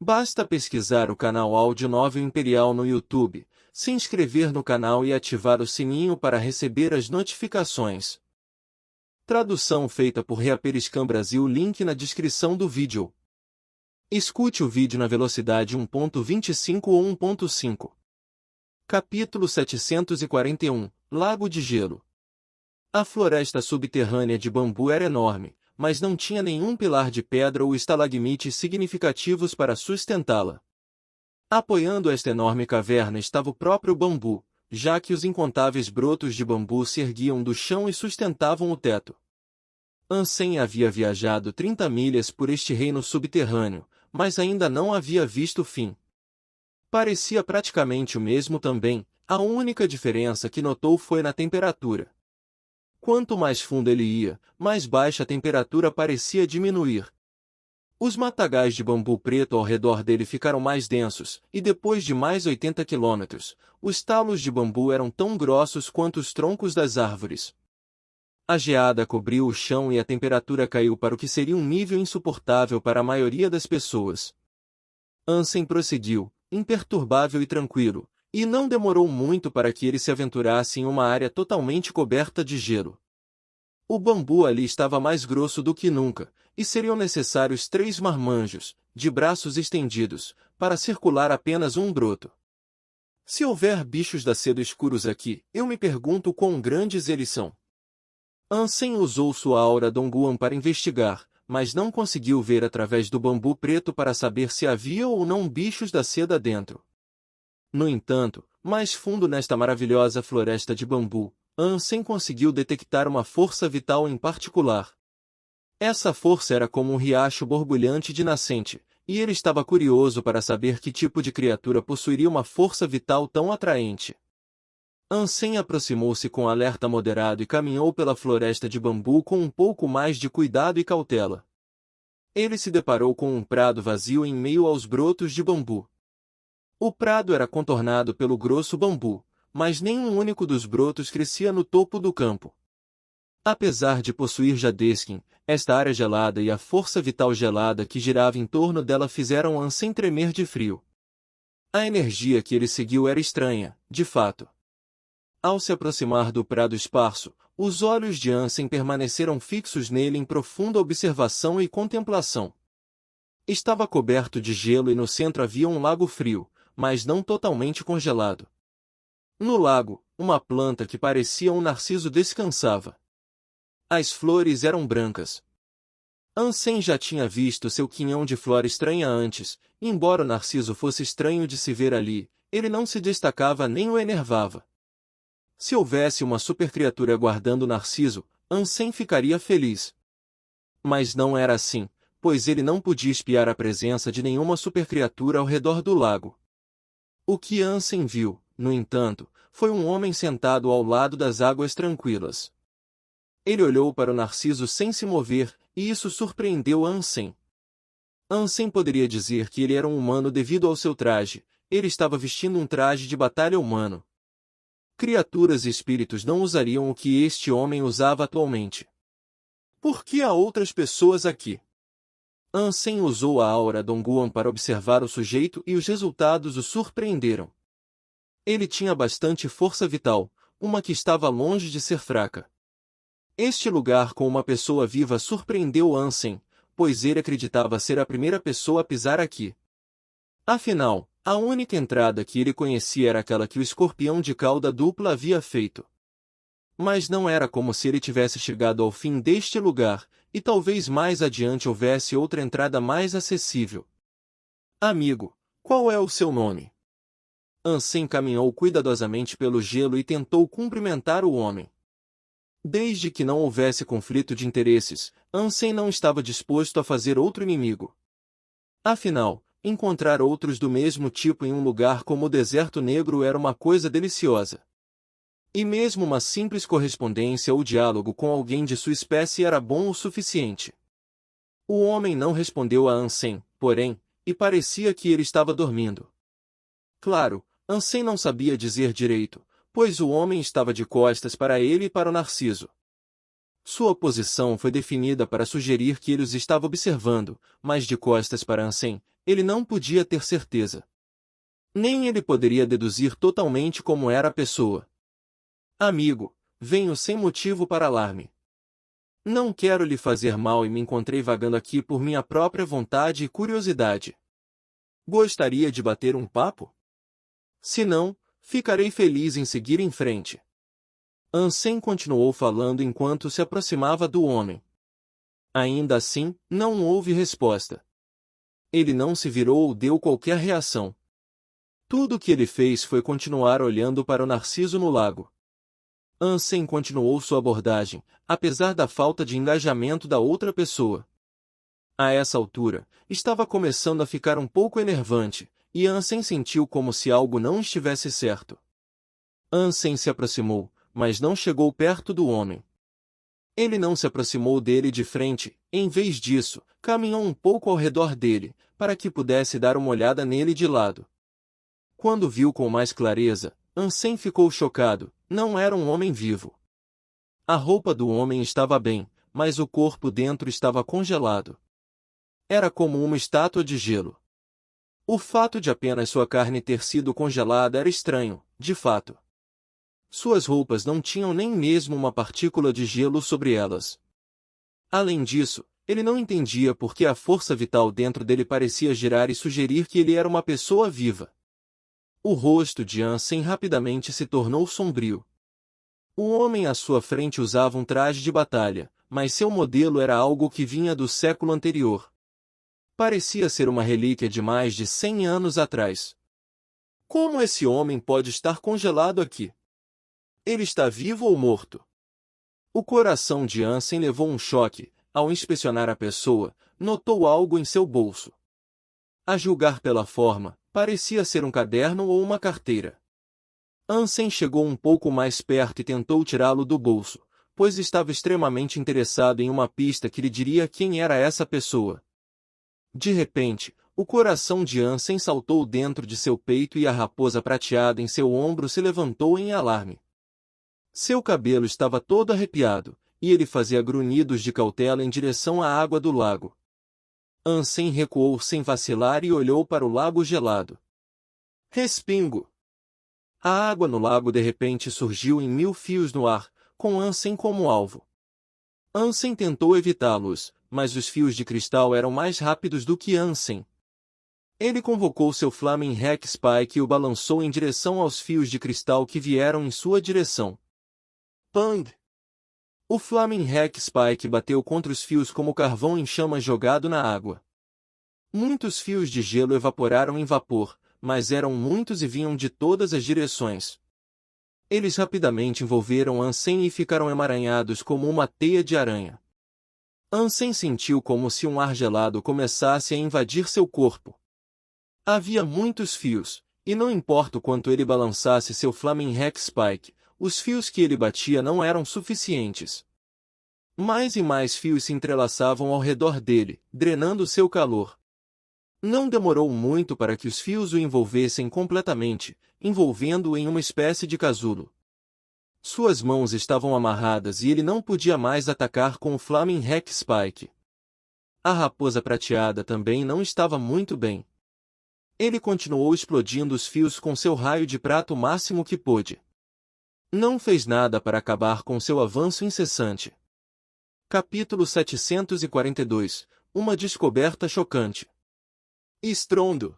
Basta pesquisar o canal Áudio Novel Imperial no YouTube, se inscrever no canal e ativar o sininho para receber as notificações. Tradução feita por Reaperiscan Brasil. Link na descrição do vídeo. Escute o vídeo na velocidade 1.25 ou 1.5. Capítulo 741 – Lago de Gelo. A floresta subterrânea de bambu era enorme, mas não tinha nenhum pilar de pedra ou estalagmites significativos para sustentá-la. Apoiando esta enorme caverna estava o próprio bambu, já que os incontáveis brotos de bambu se erguiam do chão e sustentavam o teto. Ansem havia viajado 30 milhas por este reino subterrâneo, mas ainda não havia visto o fim. Parecia praticamente o mesmo também, a única diferença que notou foi na temperatura. Quanto mais fundo ele ia, mais baixa a temperatura parecia diminuir. Os matagais de bambu preto ao redor dele ficaram mais densos, e depois de mais 80 quilômetros, os talos de bambu eram tão grossos quanto os troncos das árvores. A geada cobriu o chão e a temperatura caiu para o que seria um nível insuportável para a maioria das pessoas. Ansem prosseguiu, imperturbável e tranquilo, e não demorou muito para que ele se aventurasse em uma área totalmente coberta de gelo. O bambu ali estava mais grosso do que nunca, e seriam necessários 3 marmanjos, de braços estendidos, para circular apenas um broto. Se houver bichos da seda escuros aqui, eu me pergunto quão grandes eles são. Ansem usou sua aura Dongguan para investigar, mas não conseguiu ver através do bambu preto para saber se havia ou não bichos da seda dentro. No entanto, mais fundo nesta maravilhosa floresta de bambu, Ansem conseguiu detectar uma força vital em particular. Essa força era como um riacho borbulhante de nascente, e ele estava curioso para saber que tipo de criatura possuiria uma força vital tão atraente. Ansem aproximou-se com alerta moderado e caminhou pela floresta de bambu com um pouco mais de cuidado e cautela. Ele se deparou com um prado vazio em meio aos brotos de bambu. O prado era contornado pelo grosso bambu, mas nenhum único dos brotos crescia no topo do campo. Apesar de possuir Jadeskin, esta área gelada e a força vital gelada que girava em torno dela fizeram Ansem tremer de frio. A energia que ele seguiu era estranha, de fato. Ao se aproximar do prado esparso, os olhos de Ansem permaneceram fixos nele em profunda observação e contemplação. Estava coberto de gelo e no centro havia um lago frio, mas não totalmente congelado. No lago, uma planta que parecia um narciso descansava. As flores eram brancas. Ansem já tinha visto seu quinhão de flor estranha antes, e embora o narciso fosse estranho de se ver ali, ele não se destacava nem o enervava. Se houvesse uma supercriatura guardando o narciso, Ansem ficaria feliz. Mas não era assim, pois ele não podia espiar a presença de nenhuma supercriatura ao redor do lago. O que Ansem viu, no entanto, foi um homem sentado ao lado das águas tranquilas. Ele olhou para o narciso sem se mover, e isso surpreendeu Ansem. Ansem poderia dizer que ele era um humano devido ao seu traje, ele estava vestindo um traje de batalha humano. Criaturas e espíritos não usariam o que este homem usava atualmente. Por que há outras pessoas aqui? Ansem usou a aura Dongguan para observar o sujeito e os resultados o surpreenderam. Ele tinha bastante força vital, uma que estava longe de ser fraca. Este lugar com uma pessoa viva surpreendeu Ansem, pois ele acreditava ser a primeira pessoa a pisar aqui. Afinal, a única entrada que ele conhecia era aquela que o escorpião de cauda dupla havia feito. Mas não era como se ele tivesse chegado ao fim deste lugar, e talvez mais adiante houvesse outra entrada mais acessível. Amigo, qual é o seu nome? Ansem caminhou cuidadosamente pelo gelo e tentou cumprimentar o homem. Desde que não houvesse conflito de interesses, Ansem não estava disposto a fazer outro inimigo. Afinal, encontrar outros do mesmo tipo em um lugar como o Deserto Negro era uma coisa deliciosa. E mesmo uma simples correspondência ou diálogo com alguém de sua espécie era bom o suficiente. O homem não respondeu a Ansem, porém, e parecia que ele estava dormindo. Claro, Ansem não sabia dizer direito, pois o homem estava de costas para ele e para o narciso. Sua posição foi definida para sugerir que ele os estava observando, mas de costas para Ansem, ele não podia ter certeza. Nem ele poderia deduzir totalmente como era a pessoa. Amigo, venho sem motivo para alarme. Não quero lhe fazer mal e me encontrei vagando aqui por minha própria vontade e curiosidade. Gostaria de bater um papo? Se não, ficarei feliz em seguir em frente. Ansem continuou falando enquanto se aproximava do homem. Ainda assim, não houve resposta. Ele não se virou ou deu qualquer reação. Tudo o que ele fez foi continuar olhando para o narciso no lago. Ansem continuou sua abordagem, apesar da falta de engajamento da outra pessoa. A essa altura, estava começando a ficar um pouco enervante, e Ansem sentiu como se algo não estivesse certo. Ansem se aproximou, mas não chegou perto do homem. Ele não se aproximou dele de frente, em vez disso, caminhou um pouco ao redor dele, para que pudesse dar uma olhada nele de lado. Quando viu com mais clareza, Ansem ficou chocado, não era um homem vivo. A roupa do homem estava bem, mas o corpo dentro estava congelado. Era como uma estátua de gelo. O fato de apenas sua carne ter sido congelada era estranho, de fato. Suas roupas não tinham nem mesmo uma partícula de gelo sobre elas. Além disso, ele não entendia por que a força vital dentro dele parecia girar e sugerir que ele era uma pessoa viva. O rosto de Ansem rapidamente se tornou sombrio. O homem à sua frente usava um traje de batalha, mas seu modelo era algo que vinha do século anterior. Parecia ser uma relíquia de mais de 100 anos atrás. Como esse homem pode estar congelado aqui? Ele está vivo ou morto? O coração de Ansem levou um choque. Ao inspecionar a pessoa, notou algo em seu bolso. A julgar pela forma, parecia ser um caderno ou uma carteira. Ansem chegou um pouco mais perto e tentou tirá-lo do bolso, pois estava extremamente interessado em uma pista que lhe diria quem era essa pessoa. De repente, o coração de Ansem saltou dentro de seu peito e a raposa prateada em seu ombro se levantou em alarme. Seu cabelo estava todo arrepiado, e ele fazia grunhidos de cautela em direção à água do lago. Ansem recuou sem vacilar e olhou para o lago gelado. Respingo! A água no lago de repente surgiu em 1000 fios no ar, com Ansem como alvo. Ansem tentou evitá-los, mas os fios de cristal eram mais rápidos do que Ansem. Ele convocou seu Flaming Spike e o balançou em direção aos fios de cristal que vieram em sua direção. Pang! O Flaming Spike bateu contra os fios como carvão em chamas jogado na água. Muitos fios de gelo evaporaram em vapor, mas eram muitos e vinham de todas as direções. Eles rapidamente envolveram Ansem e ficaram emaranhados como uma teia de aranha. Ansem sentiu como se um ar gelado começasse a invadir seu corpo. Havia muitos fios, e não importa o quanto ele balançasse seu Flaming Spike, os fios que ele batia não eram suficientes. Mais e mais fios se entrelaçavam ao redor dele, drenando seu calor. Não demorou muito para que os fios o envolvessem completamente, envolvendo-o em uma espécie de casulo. Suas mãos estavam amarradas e ele não podia mais atacar com o Flaming Spike. A raposa prateada também não estava muito bem. Ele continuou explodindo os fios com seu raio de prata o máximo que pôde. Não fez nada para acabar com seu avanço incessante. Capítulo 742 – Uma descoberta chocante. Estrondo.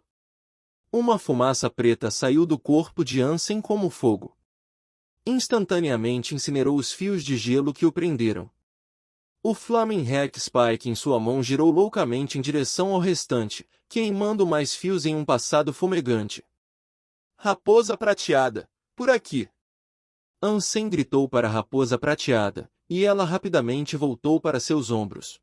Uma fumaça preta saiu do corpo de Ansem como fogo. Instantaneamente incinerou os fios de gelo que o prenderam. O Flaming Spike em sua mão girou loucamente em direção ao restante, queimando mais fios em um passado fumegante. Raposa prateada, por aqui! Ansem gritou para a raposa prateada, e ela rapidamente voltou para seus ombros.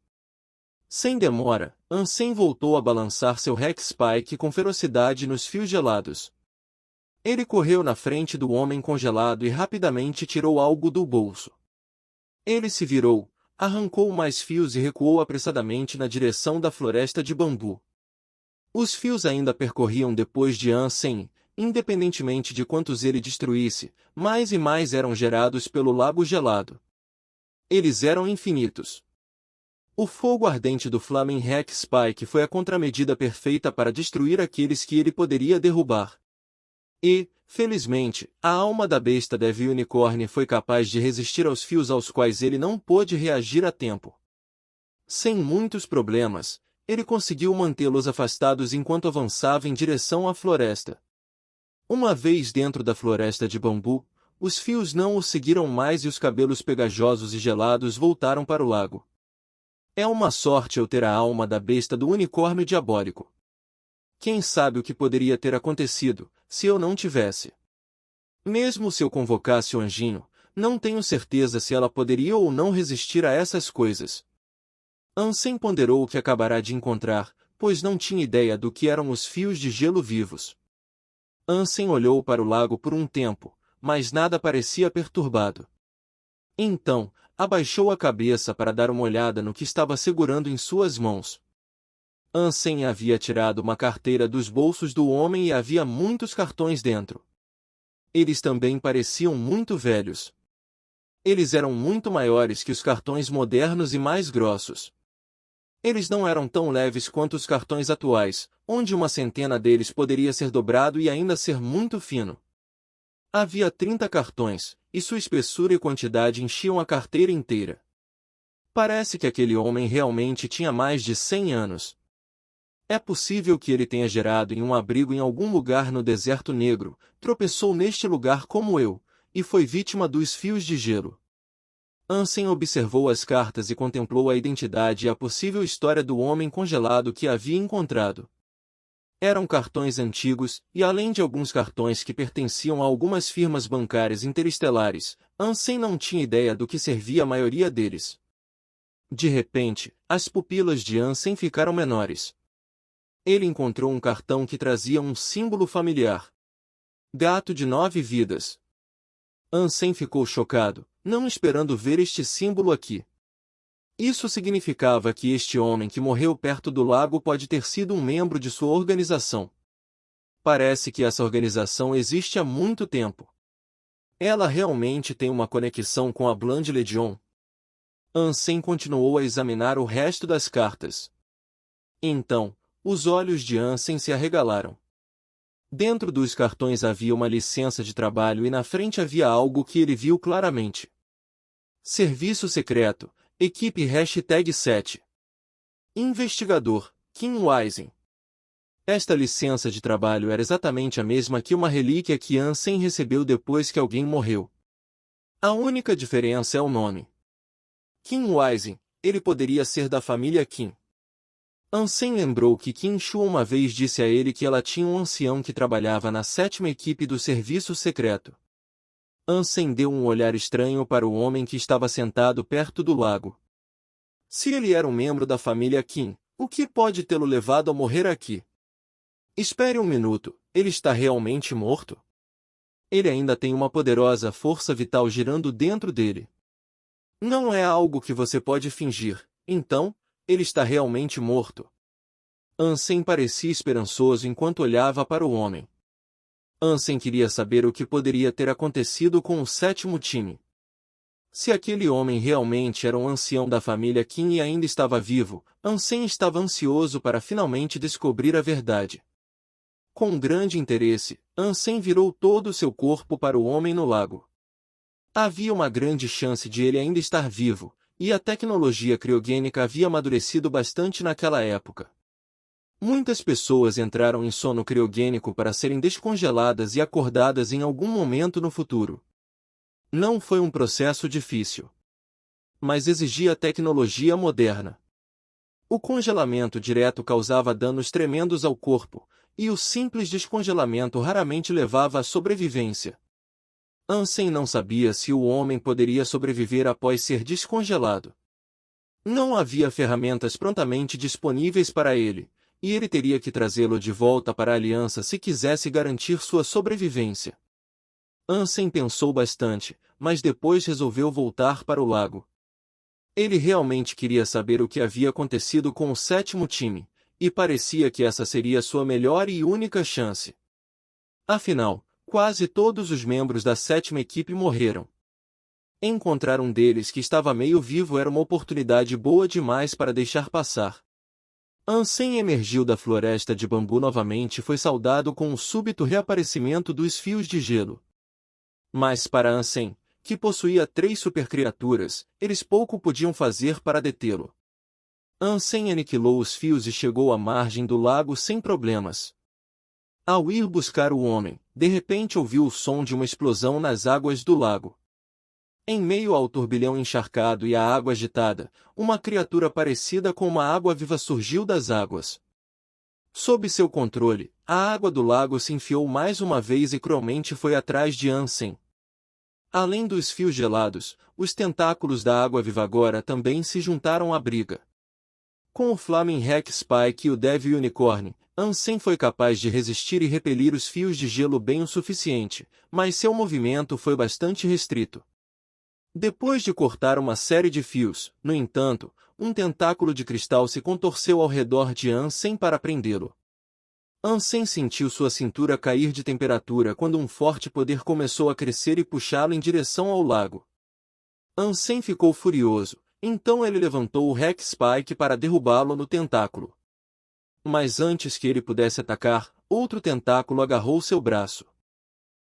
Sem demora, Ansem voltou a balançar seu Spike com ferocidade nos fios gelados. Ele correu na frente do homem congelado e rapidamente tirou algo do bolso. Ele se virou, arrancou mais fios e recuou apressadamente na direção da floresta de bambu. Os fios ainda percorriam depois de Ansem, independentemente de quantos ele destruísse, mais e mais eram gerados pelo lago gelado. Eles eram infinitos. O fogo ardente do Flaming Hack Spike foi a contramedida perfeita para destruir aqueles que ele poderia derrubar. E, felizmente, a alma da besta Devil Unicorn foi capaz de resistir aos fios aos quais ele não pôde reagir a tempo. Sem muitos problemas, ele conseguiu mantê-los afastados enquanto avançava em direção à floresta. Uma vez dentro da floresta de bambu, os fios não o seguiram mais e os cabelos pegajosos e gelados voltaram para o lago. É uma sorte eu ter a alma da besta do unicórnio diabólico. Quem sabe o que poderia ter acontecido, se eu não tivesse. Mesmo se eu convocasse o anjinho, não tenho certeza se ela poderia ou não resistir a essas coisas. Ansem ponderou o que acabará de encontrar, pois não tinha ideia do que eram os fios de gelo vivos. Ansem olhou para o lago por um tempo, mas nada parecia perturbado. Então, abaixou a cabeça para dar uma olhada no que estava segurando em suas mãos. Ansem havia tirado uma carteira dos bolsos do homem e havia muitos cartões dentro. Eles também pareciam muito velhos. Eles eram muito maiores que os cartões modernos e mais grossos. Eles não eram tão leves quanto os cartões atuais, onde uma centena deles poderia ser dobrado e ainda ser muito fino. Havia 30 cartões, e sua espessura e quantidade enchiam a carteira inteira. Parece que aquele homem realmente tinha mais de 100 anos. É possível que ele tenha gerado em um abrigo em algum lugar no deserto negro, tropeçou neste lugar como eu, e foi vítima dos fios de gelo. Ansem observou as cartas e contemplou a identidade e a possível história do homem congelado que havia encontrado. Eram cartões antigos, e além de alguns cartões que pertenciam a algumas firmas bancárias interestelares, Ansem não tinha ideia do que servia a maioria deles. De repente, as pupilas de Ansem ficaram menores. Ele encontrou um cartão que trazia um símbolo familiar. Gato de 9 vidas. Ansem ficou chocado, não esperando ver este símbolo aqui. Isso significava que este homem que morreu perto do lago pode ter sido um membro de sua organização. Parece que essa organização existe há muito tempo. Ela realmente tem uma conexão com a Blind Legion? Ansem continuou a examinar o resto das cartas. Então, os olhos de Ansem se arregalaram. Dentro dos cartões havia uma licença de trabalho e na frente havia algo que ele viu claramente. Serviço secreto. Equipe #7. Investigador, Kim Wisen. Esta licença de trabalho era exatamente a mesma que uma relíquia que Ansem recebeu depois que alguém morreu. A única diferença é o nome. Kim Wisen, ele poderia ser da família Kim. Ansem lembrou que Kim Shu uma vez disse a ele que ela tinha um ancião que trabalhava na 7ª equipe do serviço secreto. Ansem deu um olhar estranho para o homem que estava sentado perto do lago. Se ele era um membro da família Kim, o que pode tê-lo levado a morrer aqui? Espere um minuto, ele está realmente morto? Ele ainda tem uma poderosa força vital girando dentro dele. Não é algo que você pode fingir, então, ele está realmente morto. Ansem parecia esperançoso enquanto olhava para o homem. Ansem queria saber o que poderia ter acontecido com o 7º time. Se aquele homem realmente era um ancião da família Kim e ainda estava vivo, Ansem estava ansioso para finalmente descobrir a verdade. Com grande interesse, Ansem virou todo o seu corpo para o homem no lago. Havia uma grande chance de ele ainda estar vivo, e a tecnologia criogênica havia amadurecido bastante naquela época. Muitas pessoas entraram em sono criogênico para serem descongeladas e acordadas em algum momento no futuro. Não foi um processo difícil, mas exigia tecnologia moderna. O congelamento direto causava danos tremendos ao corpo, e o simples descongelamento raramente levava à sobrevivência. Ansem não sabia se o homem poderia sobreviver após ser descongelado. Não havia ferramentas prontamente disponíveis para ele, e ele teria que trazê-lo de volta para a Aliança se quisesse garantir sua sobrevivência. Ansem pensou bastante, mas depois resolveu voltar para o lago. Ele realmente queria saber o que havia acontecido com o 7º time, e parecia que essa seria sua melhor e única chance. Afinal, quase todos os membros da 7ª equipe morreram. Encontrar um deles que estava meio vivo era uma oportunidade boa demais para deixar passar. Ansem emergiu da floresta de bambu novamente e foi saudado com o súbito reaparecimento dos fios de gelo. Mas para Ansem, que possuía 3 supercriaturas, eles pouco podiam fazer para detê-lo. Ansem aniquilou os fios e chegou à margem do lago sem problemas. Ao ir buscar o homem, de repente ouviu o som de uma explosão nas águas do lago. Em meio ao turbilhão encharcado e à água agitada, uma criatura parecida com uma água-viva surgiu das águas. Sob seu controle, a água do lago se enfiou mais uma vez e cruelmente foi atrás de Ansem. Além dos fios gelados, os tentáculos da água-viva agora também se juntaram à briga. Com o Flaming Hack Spike e o Devil Unicorn, Ansem foi capaz de resistir e repelir os fios de gelo bem o suficiente, mas seu movimento foi bastante restrito. Depois de cortar uma série de fios, no entanto, um tentáculo de cristal se contorceu ao redor de Ansem para prendê-lo. Ansem sentiu sua cintura cair de temperatura quando um forte poder começou a crescer e puxá-lo em direção ao lago. Ansem ficou furioso, então ele levantou o Hack Spike para derrubá-lo no tentáculo. Mas antes que ele pudesse atacar, outro tentáculo agarrou seu braço.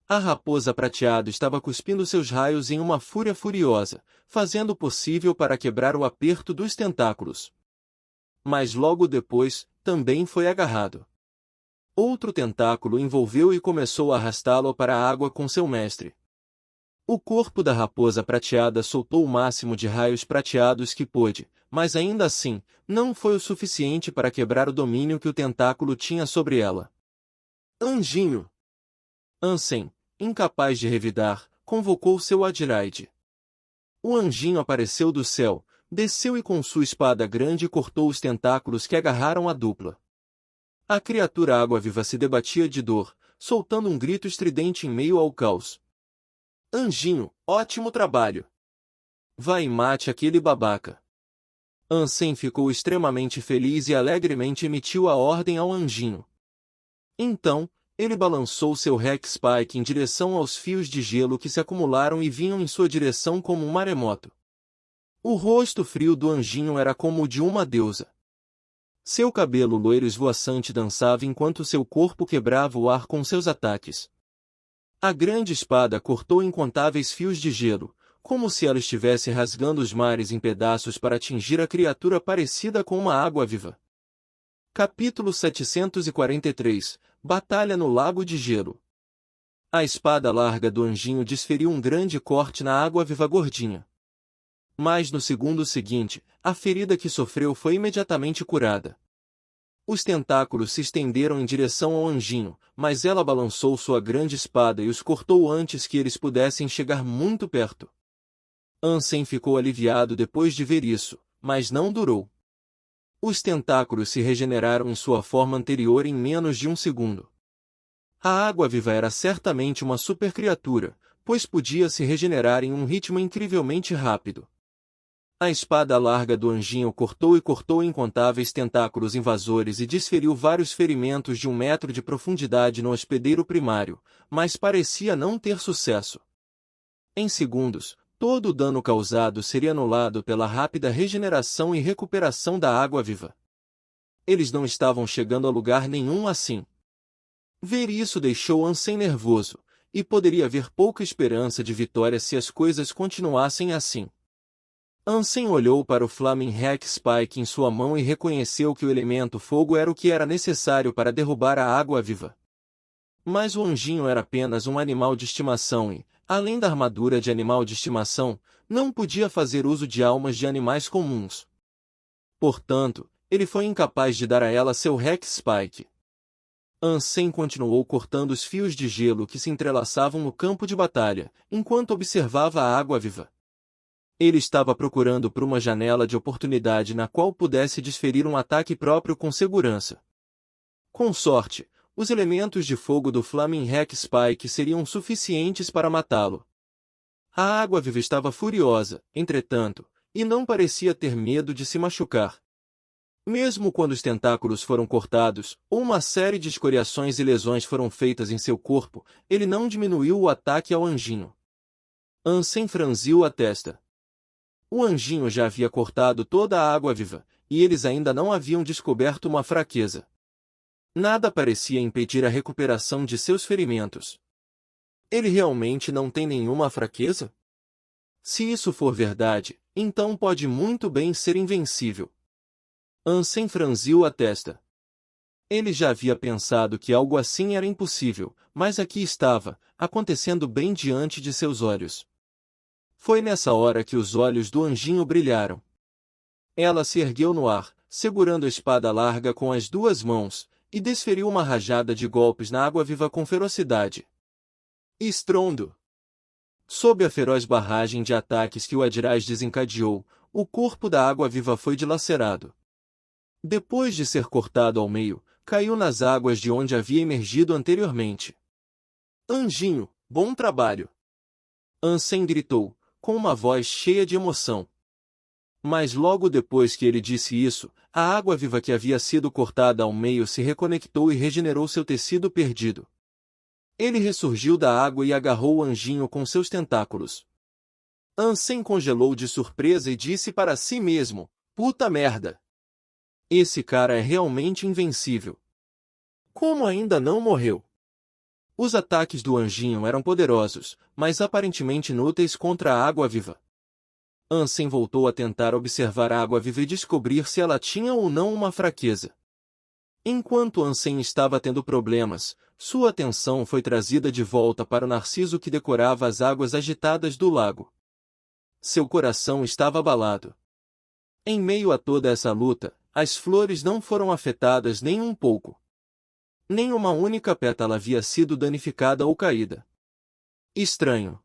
A raposa prateada estava cuspindo seus raios em uma fúria furiosa, fazendo o possível para quebrar o aperto dos tentáculos. Mas logo depois, também foi agarrado. Outro tentáculo envolveu e começou a arrastá-lo para a água com seu mestre. O corpo da raposa prateada soltou o máximo de raios prateados que pôde, mas ainda assim, não foi o suficiente para quebrar o domínio que o tentáculo tinha sobre ela. Anjinho! Ansem, incapaz de revidar, convocou seu Adiraide. O anjinho apareceu do céu, desceu e com sua espada grande cortou os tentáculos que agarraram a dupla. A criatura água-viva se debatia de dor, soltando um grito estridente em meio ao caos. Anjinho, ótimo trabalho! Vá e mate aquele babaca. Ansem ficou extremamente feliz e alegremente emitiu a ordem ao anjinho. Então, ele balançou seu Hack Spike em direção aos fios de gelo que se acumularam e vinham em sua direção como um maremoto. O rosto frio do anjinho era como o de uma deusa. Seu cabelo loiro esvoaçante dançava enquanto seu corpo quebrava o ar com seus ataques. A grande espada cortou incontáveis fios de gelo, como se ela estivesse rasgando os mares em pedaços para atingir a criatura parecida com uma água-viva. Capítulo 743 – Batalha no Lago de Gelo. A espada larga do anjinho desferiu um grande corte na água-viva gordinha. Mas no segundo seguinte, a ferida que sofreu foi imediatamente curada. Os tentáculos se estenderam em direção ao anjinho, mas ela balançou sua grande espada e os cortou antes que eles pudessem chegar muito perto. Ansem ficou aliviado depois de ver isso, mas não durou. Os tentáculos se regeneraram em sua forma anterior em menos de um segundo. A água-viva era certamente uma supercriatura, pois podia se regenerar em um ritmo incrivelmente rápido. A espada larga do anjinho cortou incontáveis tentáculos invasores e desferiu vários ferimentos de 1 metro de profundidade no hospedeiro primário, mas parecia não ter sucesso. Em segundos, todo o dano causado seria anulado pela rápida regeneração e recuperação da água-viva. Eles não estavam chegando a lugar nenhum assim. Ver isso deixou Ansem nervoso, e poderia haver pouca esperança de vitória se as coisas continuassem assim. Ansem olhou para o Flaming Hack Spike em sua mão e reconheceu que o elemento fogo era o que era necessário para derrubar a água-viva. Mas o anjinho era apenas um animal de estimação e, além da armadura de animal de estimação, não podia fazer uso de almas de animais comuns. Portanto, ele foi incapaz de dar a ela seu Hack Spike. Ansem continuou cortando os fios de gelo que se entrelaçavam no campo de batalha, enquanto observava a água-viva. Ele estava procurando por uma janela de oportunidade na qual pudesse desferir um ataque próprio com segurança. Com sorte, os elementos de fogo do Flaming Hack Spike seriam suficientes para matá-lo. A água-viva estava furiosa, entretanto, e não parecia ter medo de se machucar. Mesmo quando os tentáculos foram cortados, ou uma série de escoriações e lesões foram feitas em seu corpo, ele não diminuiu o ataque ao anjinho. Ansem franziu a testa. O anjinho já havia cortado toda a água viva, e eles ainda não haviam descoberto uma fraqueza. Nada parecia impedir a recuperação de seus ferimentos. Ele realmente não tem nenhuma fraqueza? Se isso for verdade, então pode muito bem ser invencível. Ansem franziu a testa. Ele já havia pensado que algo assim era impossível, mas aqui estava, acontecendo bem diante de seus olhos. Foi nessa hora que os olhos do anjinho brilharam. Ela se ergueu no ar, segurando a espada larga com as duas mãos, e desferiu uma rajada de golpes na água-viva com ferocidade. Estrondo! Sob a feroz barragem de ataques que o Adrais desencadeou, o corpo da água-viva foi dilacerado. Depois de ser cortado ao meio, caiu nas águas de onde havia emergido anteriormente. Anjinho, bom trabalho! Ansem gritou, com uma voz cheia de emoção. Mas logo depois que ele disse isso, a água-viva que havia sido cortada ao meio se reconectou e regenerou seu tecido perdido. Ele ressurgiu da água e agarrou o anjinho com seus tentáculos. Ansem congelou de surpresa e disse para si mesmo, puta merda! Esse cara é realmente invencível. Como ainda não morreu? Os ataques do anjinho eram poderosos, mas aparentemente inúteis contra a água-viva. Ansem voltou a tentar observar a água-viva e descobrir se ela tinha ou não uma fraqueza. Enquanto Ansem estava tendo problemas, sua atenção foi trazida de volta para o narciso que decorava as águas agitadas do lago. Seu coração estava abalado. Em meio a toda essa luta, as flores não foram afetadas nem um pouco. Nem uma única pétala havia sido danificada ou caída. Estranho.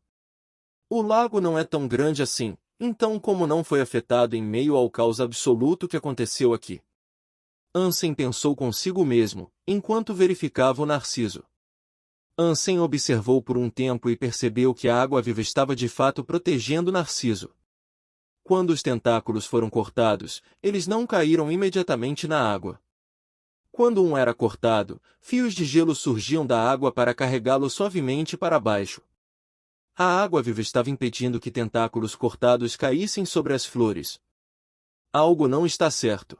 O lago não é tão grande assim, então como não foi afetado em meio ao caos absoluto que aconteceu aqui? Ansem pensou consigo mesmo, enquanto verificava o narciso. Ansem observou por um tempo e percebeu que a água-viva estava de fato protegendo o narciso. Quando os tentáculos foram cortados, eles não caíram imediatamente na água. Quando um era cortado, fios de gelo surgiam da água para carregá-lo suavemente para baixo. A água-viva estava impedindo que tentáculos cortados caíssem sobre as flores. Algo não está certo.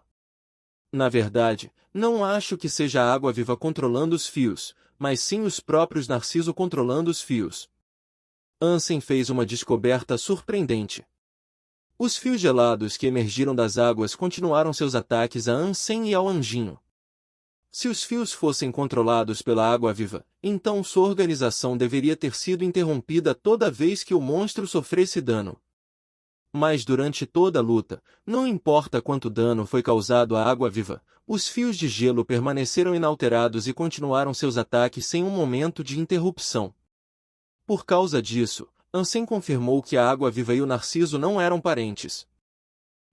Na verdade, não acho que seja a água-viva controlando os fios, mas sim os próprios Narciso controlando os fios. Ansem fez uma descoberta surpreendente. Os fios gelados que emergiram das águas continuaram seus ataques a Ansem e ao anjinho. Se os fios fossem controlados pela água-viva, então sua organização deveria ter sido interrompida toda vez que o monstro sofresse dano. Mas durante toda a luta, não importa quanto dano foi causado à água-viva, os fios de gelo permaneceram inalterados e continuaram seus ataques sem um momento de interrupção. Por causa disso, Ansem confirmou que a água-viva e o Narciso não eram parentes.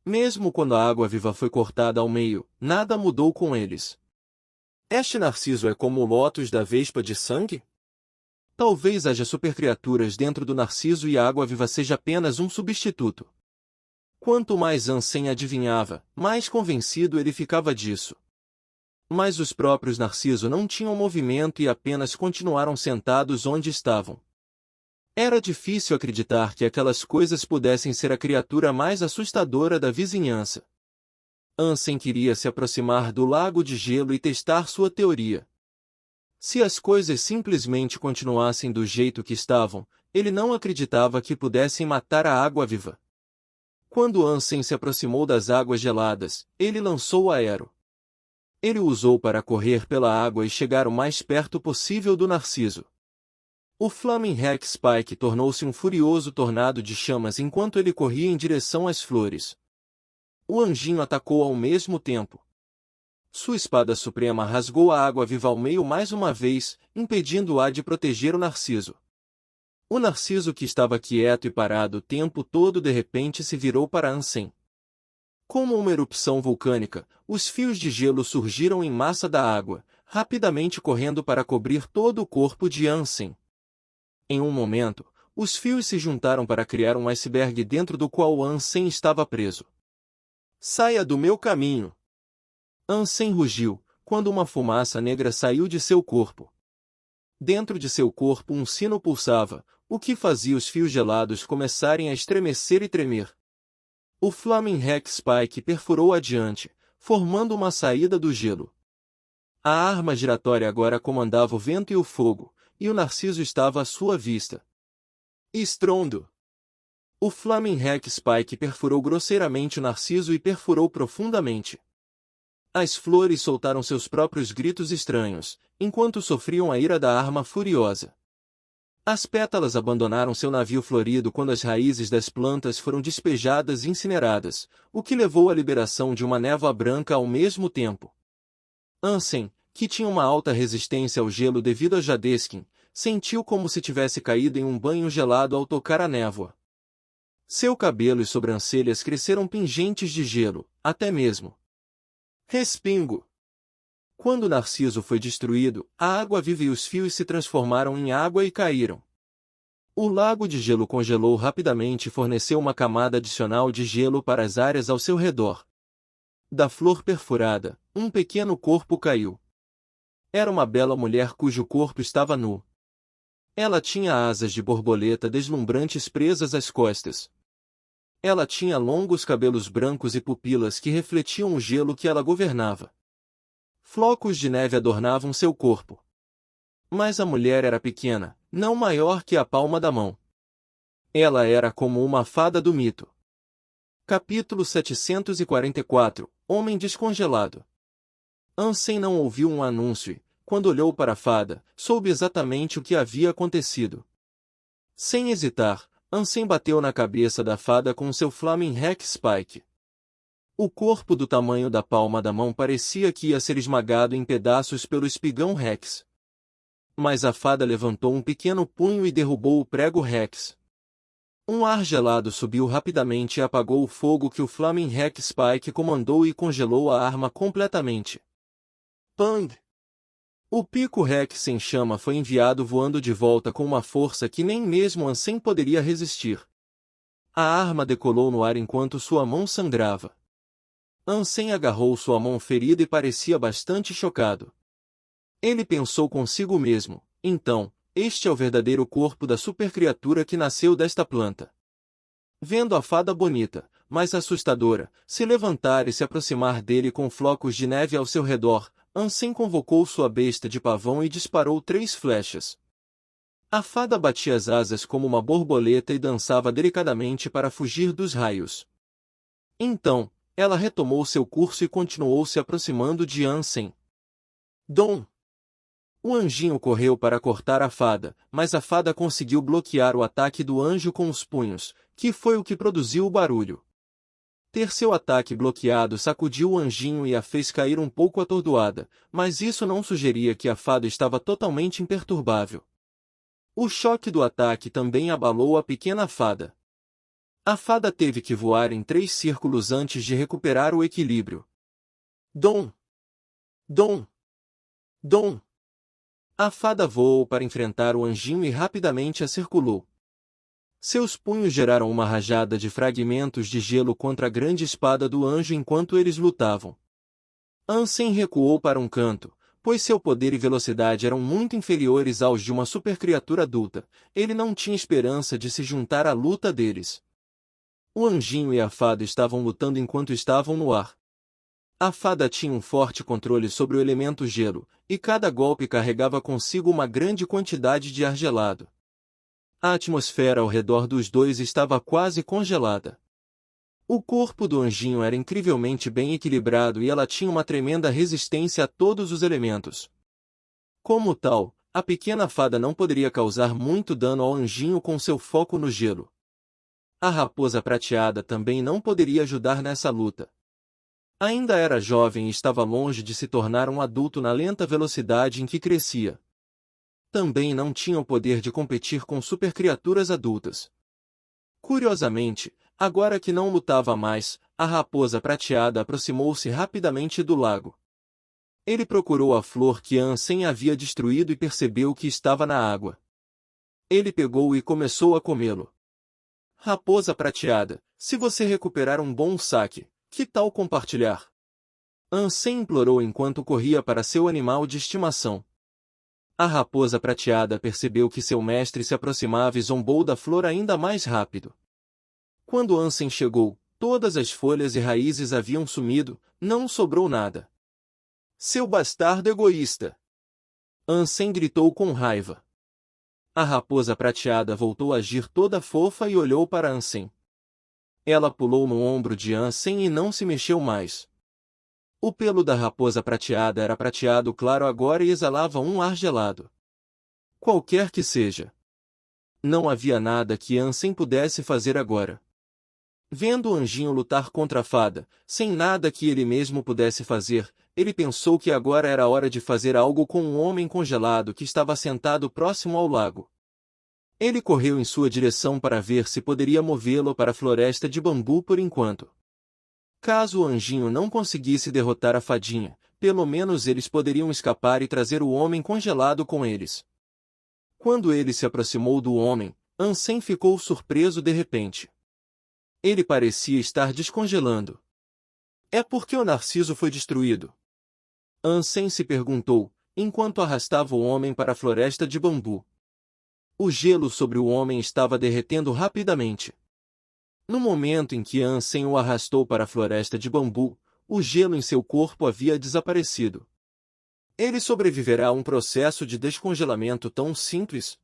Mesmo quando a água-viva foi cortada ao meio, nada mudou com eles. Este Narciso é como o Lótus da Vespa de sangue? Talvez haja supercriaturas dentro do Narciso e a água-viva seja apenas um substituto. Quanto mais Ansem adivinhava, mais convencido ele ficava disso. Mas os próprios Narciso não tinham movimento e apenas continuaram sentados onde estavam. Era difícil acreditar que aquelas coisas pudessem ser a criatura mais assustadora da vizinhança. Ansem queria se aproximar do lago de gelo e testar sua teoria. Se as coisas simplesmente continuassem do jeito que estavam, ele não acreditava que pudessem matar a água-viva. Quando Ansem se aproximou das águas geladas, ele lançou o aero. Ele o usou para correr pela água e chegar o mais perto possível do Narciso. O Flaming Hack Spike tornou-se um furioso tornado de chamas enquanto ele corria em direção às flores. O anjinho atacou ao mesmo tempo. Sua espada suprema rasgou a água-viva ao meio mais uma vez, impedindo-a de proteger o Narciso. O Narciso, que estava quieto e parado o tempo todo, de repente se virou para Ansem. Como uma erupção vulcânica, os fios de gelo surgiram em massa da água, rapidamente correndo para cobrir todo o corpo de Ansem. Em um momento, os fios se juntaram para criar um iceberg dentro do qual Ansem estava preso. Saia do meu caminho! Ansem rugiu, quando uma fumaça negra saiu de seu corpo. Dentro de seu corpo um sino pulsava, o que fazia os fios gelados começarem a estremecer e tremer. O Flaming Rex Spike perfurou adiante, formando uma saída do gelo. A arma giratória agora comandava o vento e o fogo, e o Narciso estava à sua vista. Estrondo! O Flaming Rex Spike perfurou grosseiramente o Narciso e perfurou profundamente. As flores soltaram seus próprios gritos estranhos, enquanto sofriam a ira da arma furiosa. As pétalas abandonaram seu navio florido quando as raízes das plantas foram despejadas e incineradas, o que levou à liberação de uma névoa branca ao mesmo tempo. Ansem, que tinha uma alta resistência ao gelo devido a Jadeskin, sentiu como se tivesse caído em um banho gelado ao tocar a névoa. Seu cabelo e sobrancelhas cresceram pingentes de gelo, até mesmo. Respingo! Quando Narciso foi destruído, a água viva e os fios se transformaram em água e caíram. O lago de gelo congelou rapidamente e forneceu uma camada adicional de gelo para as áreas ao seu redor. Da flor perfurada, um pequeno corpo caiu. Era uma bela mulher cujo corpo estava nu. Ela tinha asas de borboleta deslumbrantes presas às costas. Ela tinha longos cabelos brancos e pupilas que refletiam o gelo que ela governava. Flocos de neve adornavam seu corpo. Mas a mulher era pequena, não maior que a palma da mão. Ela era como uma fada do mito. Capítulo 744 – Homem descongelado. Ansem não ouviu um anúncio e, quando olhou para a fada, soube exatamente o que havia acontecido. Sem hesitar, Ansem bateu na cabeça da fada com seu Flaming Rex Spike. O corpo do tamanho da palma da mão parecia que ia ser esmagado em pedaços pelo espigão Rex. Mas a fada levantou um pequeno punho e derrubou o prego Rex. Um ar gelado subiu rapidamente e apagou o fogo que o Flaming Rex Spike comandou e congelou a arma completamente. Pang! O pico Rex em chama foi enviado voando de volta com uma força que nem mesmo Ansem poderia resistir. A arma decolou no ar enquanto sua mão sangrava. Ansem agarrou sua mão ferida e parecia bastante chocado. Ele pensou consigo mesmo, então, este é o verdadeiro corpo da supercriatura que nasceu desta planta. Vendo a fada bonita, mas assustadora, se levantar e se aproximar dele com flocos de neve ao seu redor, Ansem convocou sua besta de pavão e disparou 3 flechas. A fada batia as asas como uma borboleta e dançava delicadamente para fugir dos raios. Então, ela retomou seu curso e continuou se aproximando de Ansem. Dom! O anjinho correu para cortar a fada, mas a fada conseguiu bloquear o ataque do anjo com os punhos, que foi o que produziu o barulho. Ter seu ataque bloqueado sacudiu o anjinho e a fez cair um pouco atordoada, mas isso não sugeria que a fada estava totalmente imperturbável. O choque do ataque também abalou a pequena fada. A fada teve que voar em 3 círculos antes de recuperar o equilíbrio. Dom! Dom! Dom! A fada voou para enfrentar o anjinho e rapidamente a circulou. Seus punhos geraram uma rajada de fragmentos de gelo contra a grande espada do anjo enquanto eles lutavam. Ansem recuou para um canto, pois seu poder e velocidade eram muito inferiores aos de uma supercriatura adulta. Ele não tinha esperança de se juntar à luta deles. O anjinho e a fada estavam lutando enquanto estavam no ar. A fada tinha um forte controle sobre o elemento gelo, e cada golpe carregava consigo uma grande quantidade de ar gelado. A atmosfera ao redor dos dois estava quase congelada. O corpo do anjinho era incrivelmente bem equilibrado e ela tinha uma tremenda resistência a todos os elementos. Como tal, a pequena fada não poderia causar muito dano ao anjinho com seu foco no gelo. A raposa prateada também não poderia ajudar nessa luta. Ainda era jovem e estava longe de se tornar um adulto na lenta velocidade em que crescia. Também não tinha o poder de competir com supercriaturas adultas. Curiosamente, agora que não lutava mais, a raposa prateada aproximou-se rapidamente do lago. Ele procurou a flor que Ansem havia destruído e percebeu que estava na água. Ele pegou-o e começou a comê-lo. Raposa prateada, se você recuperar um bom saque, que tal compartilhar? Ansem implorou enquanto corria para seu animal de estimação. A raposa prateada percebeu que seu mestre se aproximava e zombou da flor ainda mais rápido. Quando Ansem chegou, todas as folhas e raízes haviam sumido, não sobrou nada. Seu bastardo egoísta! Ansem gritou com raiva. A raposa prateada voltou a agir toda fofa e olhou para Ansem. Ela pulou no ombro de Ansem e não se mexeu mais. O pelo da raposa prateada era prateado claro agora e exalava um ar gelado. Qualquer que seja. Não havia nada que Ansem pudesse fazer agora. Vendo o anjinho lutar contra a fada, sem nada que ele mesmo pudesse fazer, ele pensou que agora era hora de fazer algo com um homem congelado que estava sentado próximo ao lago. Ele correu em sua direção para ver se poderia movê-lo para a floresta de bambu por enquanto. Caso o anjinho não conseguisse derrotar a fadinha, pelo menos eles poderiam escapar e trazer o homem congelado com eles. Quando ele se aproximou do homem, Ansem ficou surpreso de repente. Ele parecia estar descongelando. É porque o Narciso foi destruído? Ansem se perguntou, enquanto arrastava o homem para a floresta de bambu. O gelo sobre o homem estava derretendo rapidamente. No momento em que Ansem o arrastou para a floresta de bambu, o gelo em seu corpo havia desaparecido. Ele sobreviverá a um processo de descongelamento tão simples?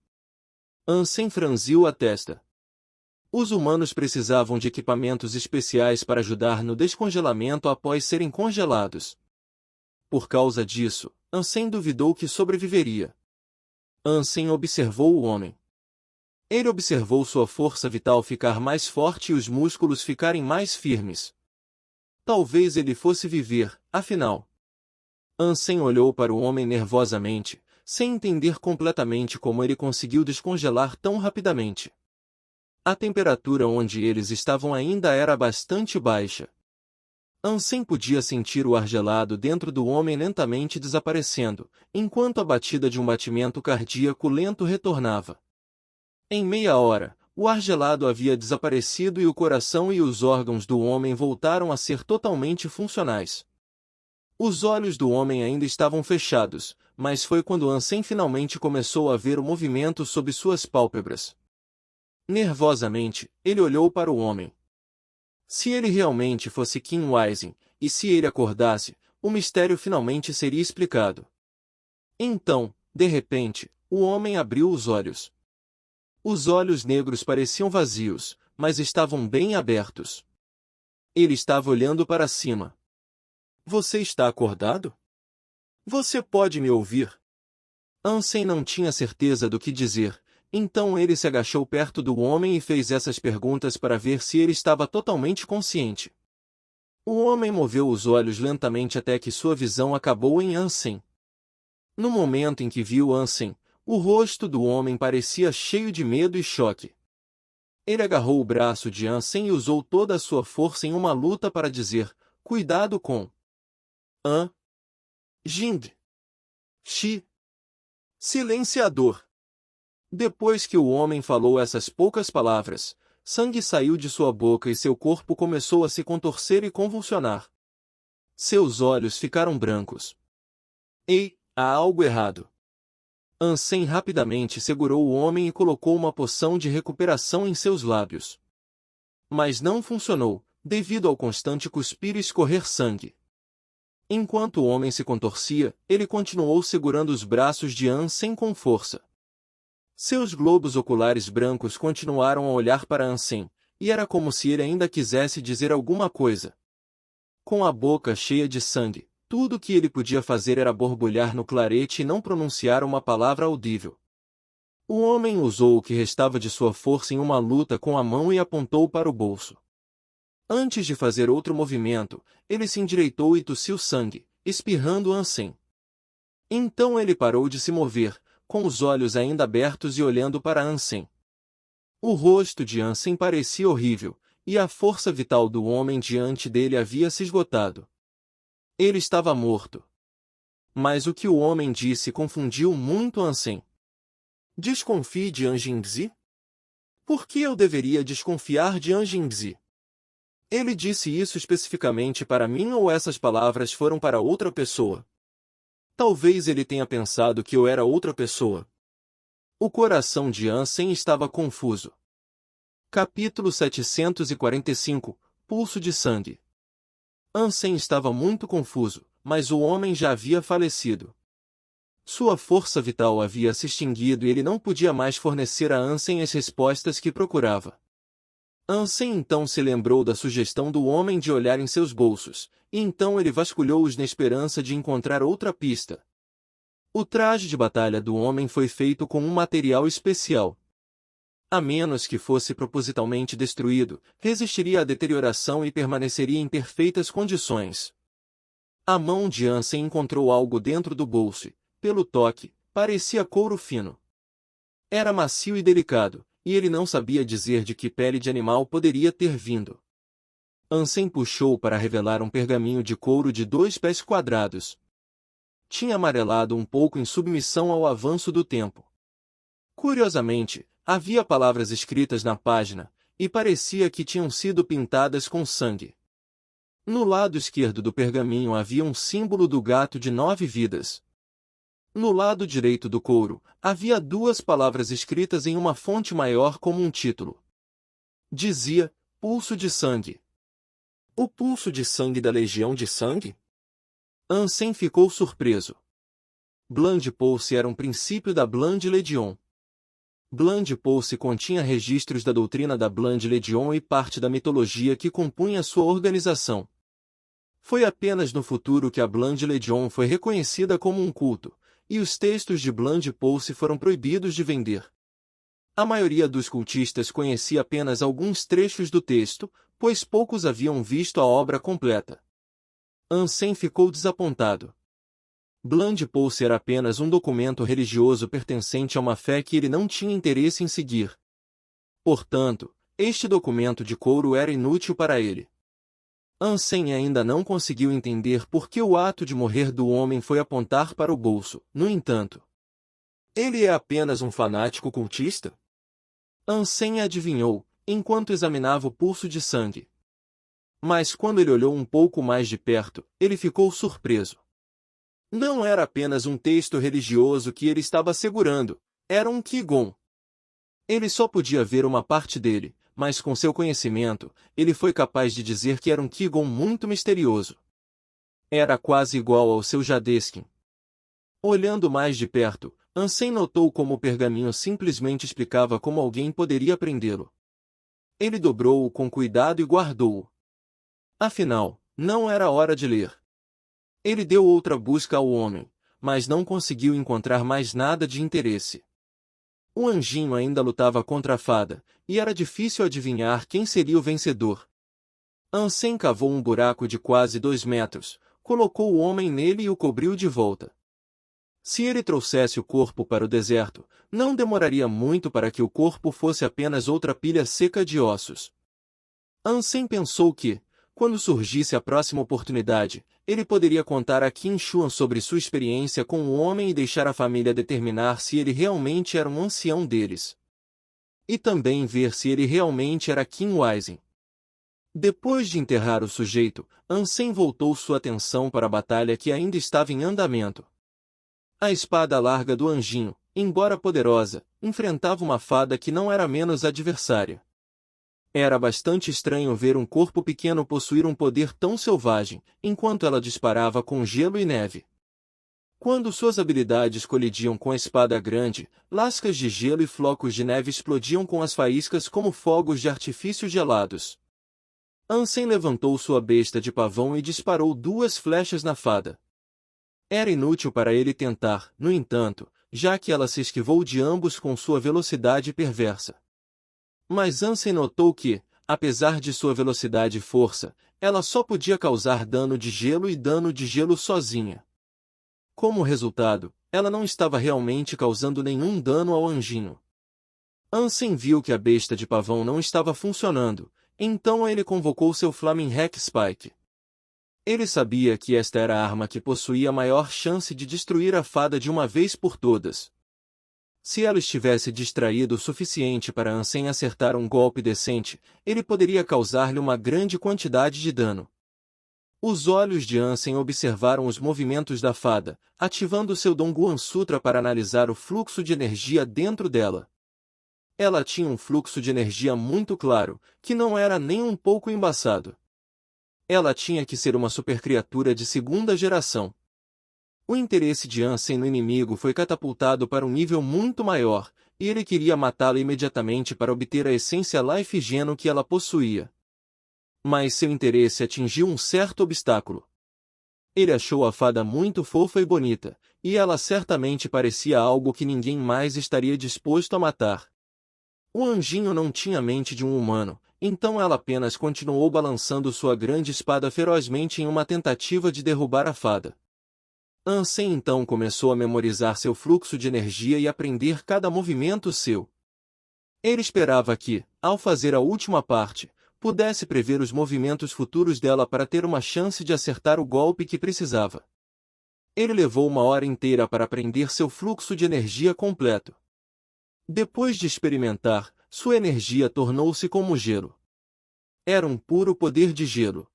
Ansem franziu a testa. Os humanos precisavam de equipamentos especiais para ajudar no descongelamento após serem congelados. Por causa disso, Ansem duvidou que sobreviveria. Ansem observou o homem. Ele observou sua força vital ficar mais forte e os músculos ficarem mais firmes. Talvez ele fosse viver, afinal. Ansem olhou para o homem nervosamente, sem entender completamente como ele conseguiu descongelar tão rapidamente. A temperatura onde eles estavam ainda era bastante baixa. Ansem podia sentir o ar gelado dentro do homem lentamente desaparecendo, enquanto a batida de um batimento cardíaco lento retornava. Em meia hora, o ar gelado havia desaparecido e o coração e os órgãos do homem voltaram a ser totalmente funcionais. Os olhos do homem ainda estavam fechados, mas foi quando Ansem finalmente começou a ver o movimento sob suas pálpebras. Nervosamente, ele olhou para o homem. Se ele realmente fosse Qin Huaizhen, e se ele acordasse, o mistério finalmente seria explicado. Então, de repente, o homem abriu os olhos. Os olhos negros pareciam vazios, mas estavam bem abertos. Ele estava olhando para cima. Você está acordado? Você pode me ouvir? Ansem não tinha certeza do que dizer, então ele se agachou perto do homem e fez essas perguntas para ver se ele estava totalmente consciente. O homem moveu os olhos lentamente até que sua visão acabou em Ansem. No momento em que viu Ansem, o rosto do homem parecia cheio de medo e choque. Ele agarrou o braço de Ansem e usou toda a sua força em uma luta para dizer, cuidado com Jind. Shi. Silenciador. Depois que o homem falou essas poucas palavras, sangue saiu de sua boca e seu corpo começou a se contorcer e convulsionar. Seus olhos ficaram brancos. Ei, há algo errado. Ansem rapidamente segurou o homem e colocou uma poção de recuperação em seus lábios. Mas não funcionou, devido ao constante cuspir e escorrer sangue. Enquanto o homem se contorcia, ele continuou segurando os braços de Ansem com força. Seus globos oculares brancos continuaram a olhar para Ansem, e era como se ele ainda quisesse dizer alguma coisa. Com a boca cheia de sangue, tudo o que ele podia fazer era borbulhar no clarete e não pronunciar uma palavra audível. O homem usou o que restava de sua força em uma luta com a mão e apontou para o bolso. Antes de fazer outro movimento, ele se endireitou e tossiu sangue, espirrando Ansem. Então ele parou de se mover, com os olhos ainda abertos e olhando para Ansem. O rosto de Ansem parecia horrível, e a força vital do homem diante dele havia se esgotado. Ele estava morto. Mas o que o homem disse confundiu muito Ansem. Desconfie de Anjingzi? Por que eu deveria desconfiar de Anjingzi? Ele disse isso especificamente para mim ou essas palavras foram para outra pessoa? Talvez ele tenha pensado que eu era outra pessoa. O coração de Ansem estava confuso. Capítulo 745 – Pulso de sangue. Ansem estava muito confuso, mas o homem já havia falecido. Sua força vital havia se extinguido e ele não podia mais fornecer a Ansem as respostas que procurava. Ansem então se lembrou da sugestão do homem de olhar em seus bolsos, e então ele vasculhou-os na esperança de encontrar outra pista. O traje de batalha do homem foi feito com um material especial. A menos que fosse propositalmente destruído, resistiria à deterioração e permaneceria em perfeitas condições. A mão de Ansem encontrou algo dentro do bolso e, pelo toque, parecia couro fino. Era macio e delicado, e ele não sabia dizer de que pele de animal poderia ter vindo. Ansem puxou para revelar um pergaminho de couro de 2 pés quadrados. Tinha amarelado um pouco em submissão ao avanço do tempo. Curiosamente, havia palavras escritas na página, e parecia que tinham sido pintadas com sangue. No lado esquerdo do pergaminho havia um símbolo do gato de 9 vidas. No lado direito do couro, havia 2 palavras escritas em uma fonte maior como um título. Dizia, pulso de sangue. O pulso de sangue da Legião de Sangue? Ansem ficou surpreso. Blood Pulse era um princípio da Blood Legion. Blood Pulse continha registros da doutrina da Blood Legion e parte da mitologia que compunha sua organização. Foi apenas no futuro que a Blood Legion foi reconhecida como um culto, e os textos de Blood Pulse foram proibidos de vender. A maioria dos cultistas conhecia apenas alguns trechos do texto, pois poucos haviam visto a obra completa. Ansem ficou desapontado. Blood Pulse era apenas um documento religioso pertencente a uma fé que ele não tinha interesse em seguir. Portanto, este documento de couro era inútil para ele. Ansem ainda não conseguiu entender por que o ato de morrer do homem foi apontar para o bolso, no entanto. Ele é apenas um fanático cultista? Ansem adivinhou, enquanto examinava o pulso de sangue. Mas quando ele olhou um pouco mais de perto, ele ficou surpreso. Não era apenas um texto religioso que ele estava segurando, era um Qigong. Ele só podia ver uma parte dele, mas com seu conhecimento, ele foi capaz de dizer que era um Qigong muito misterioso. Era quase igual ao seu Jadeskin. Olhando mais de perto, Ansem notou como o pergaminho simplesmente explicava como alguém poderia prendê-lo. Ele dobrou-o com cuidado e guardou-o. Afinal, não era hora de ler. Ele deu outra busca ao homem, mas não conseguiu encontrar mais nada de interesse. O anjinho ainda lutava contra a fada, e era difícil adivinhar quem seria o vencedor. Ansem cavou um buraco de quase 2 metros, colocou o homem nele e o cobriu de volta. Se ele trouxesse o corpo para o deserto, não demoraria muito para que o corpo fosse apenas outra pilha seca de ossos. Ansem pensou que, quando surgisse a próxima oportunidade, ele poderia contar a Qin Shuan sobre sua experiência com o homem e deixar a família determinar se ele realmente era um ancião deles. E também ver se ele realmente era Qin Wisen. Depois de enterrar o sujeito, Ansem voltou sua atenção para a batalha que ainda estava em andamento. A espada larga do anjinho, embora poderosa, enfrentava uma fada que não era menos adversária. Era bastante estranho ver um corpo pequeno possuir um poder tão selvagem, enquanto ela disparava com gelo e neve. Quando suas habilidades colidiam com a espada grande, lascas de gelo e flocos de neve explodiam com as faíscas como fogos de artifício gelados. Ansem levantou sua besta de pavão e disparou 2 flechas na fada. Era inútil para ele tentar, no entanto, já que ela se esquivou de ambos com sua velocidade perversa. Mas Ansem notou que, apesar de sua velocidade e força, ela só podia causar dano de gelo e dano de gelo sozinha. Como resultado, ela não estava realmente causando nenhum dano ao anjinho. Ansem viu que a besta de pavão não estava funcionando, então ele convocou seu Flaming Hack Spike. Ele sabia que esta era a arma que possuía a maior chance de destruir a fada de uma vez por todas. Se ela estivesse distraída o suficiente para Ansem acertar um golpe decente, ele poderia causar-lhe uma grande quantidade de dano. Os olhos de Ansem observaram os movimentos da fada, ativando seu Dongguan Sutra para analisar o fluxo de energia dentro dela. Ela tinha um fluxo de energia muito claro, que não era nem um pouco embaçado. Ela tinha que ser uma supercriatura de segunda geração. O interesse de Ansem no inimigo foi catapultado para um nível muito maior, e ele queria matá-la imediatamente para obter a essência Life Geno que ela possuía. Mas seu interesse atingiu um certo obstáculo. Ele achou a fada muito fofa e bonita, e ela certamente parecia algo que ninguém mais estaria disposto a matar. O anjinho não tinha a mente de um humano, então ela apenas continuou balançando sua grande espada ferozmente em uma tentativa de derrubar a fada. Ansem então começou a memorizar seu fluxo de energia e aprender cada movimento seu. Ele esperava que, ao fazer a última parte, pudesse prever os movimentos futuros dela para ter uma chance de acertar o golpe que precisava. Ele levou uma hora inteira para aprender seu fluxo de energia completo. Depois de experimentar, sua energia tornou-se como gelo. Era um puro poder de gelo.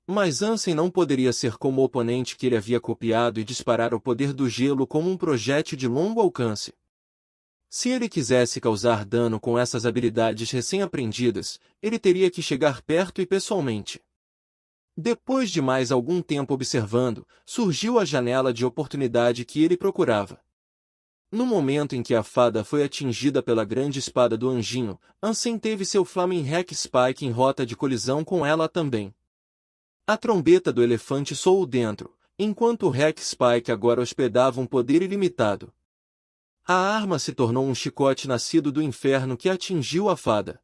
Mas Ansem não poderia ser como o oponente que ele havia copiado e disparar o poder do gelo como um projétil de longo alcance. Se ele quisesse causar dano com essas habilidades recém-aprendidas, ele teria que chegar perto e pessoalmente. Depois de mais algum tempo observando, surgiu a janela de oportunidade que ele procurava. No momento em que a fada foi atingida pela grande espada do anjinho, Ansem teve seu Flaming Hack Spike em rota de colisão com ela também. A trombeta do elefante soou dentro, enquanto o Hack Spike agora hospedava um poder ilimitado. A arma se tornou um chicote nascido do inferno que atingiu a fada.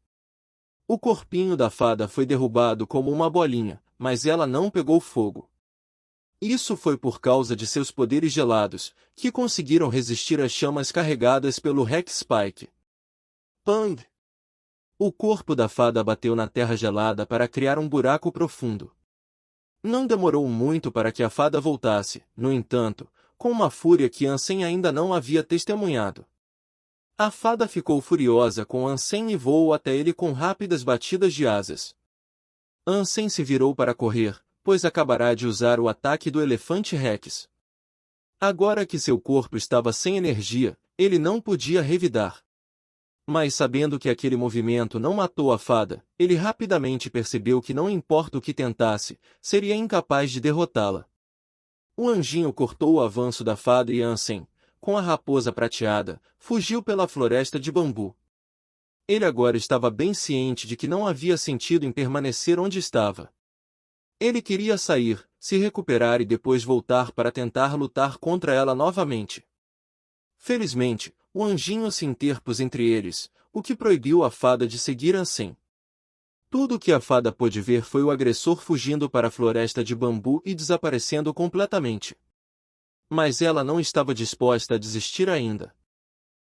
O corpinho da fada foi derrubado como uma bolinha, mas ela não pegou fogo. Isso foi por causa de seus poderes gelados, que conseguiram resistir às chamas carregadas pelo Hack Spike. Pang! O corpo da fada bateu na terra gelada para criar um buraco profundo. Não demorou muito para que a fada voltasse, no entanto, com uma fúria que Ansem ainda não havia testemunhado. A fada ficou furiosa com Ansem e voou até ele com rápidas batidas de asas. Ansem se virou para correr, pois acabará de usar o ataque do elefante Rex. Agora que seu corpo estava sem energia, ele não podia revidar. Mas sabendo que aquele movimento não matou a fada, ele rapidamente percebeu que não importa o que tentasse, seria incapaz de derrotá-la. O anjinho cortou o avanço da fada e Ansem, com a raposa prateada, fugiu pela floresta de bambu. Ele agora estava bem ciente de que não havia sentido em permanecer onde estava. Ele queria sair, se recuperar e depois voltar para tentar lutar contra ela novamente. Felizmente, o anjinho se interpôs entre eles, o que proibiu a fada de seguir Ansem. Tudo o que a fada pôde ver foi o agressor fugindo para a floresta de bambu e desaparecendo completamente. Mas ela não estava disposta a desistir ainda.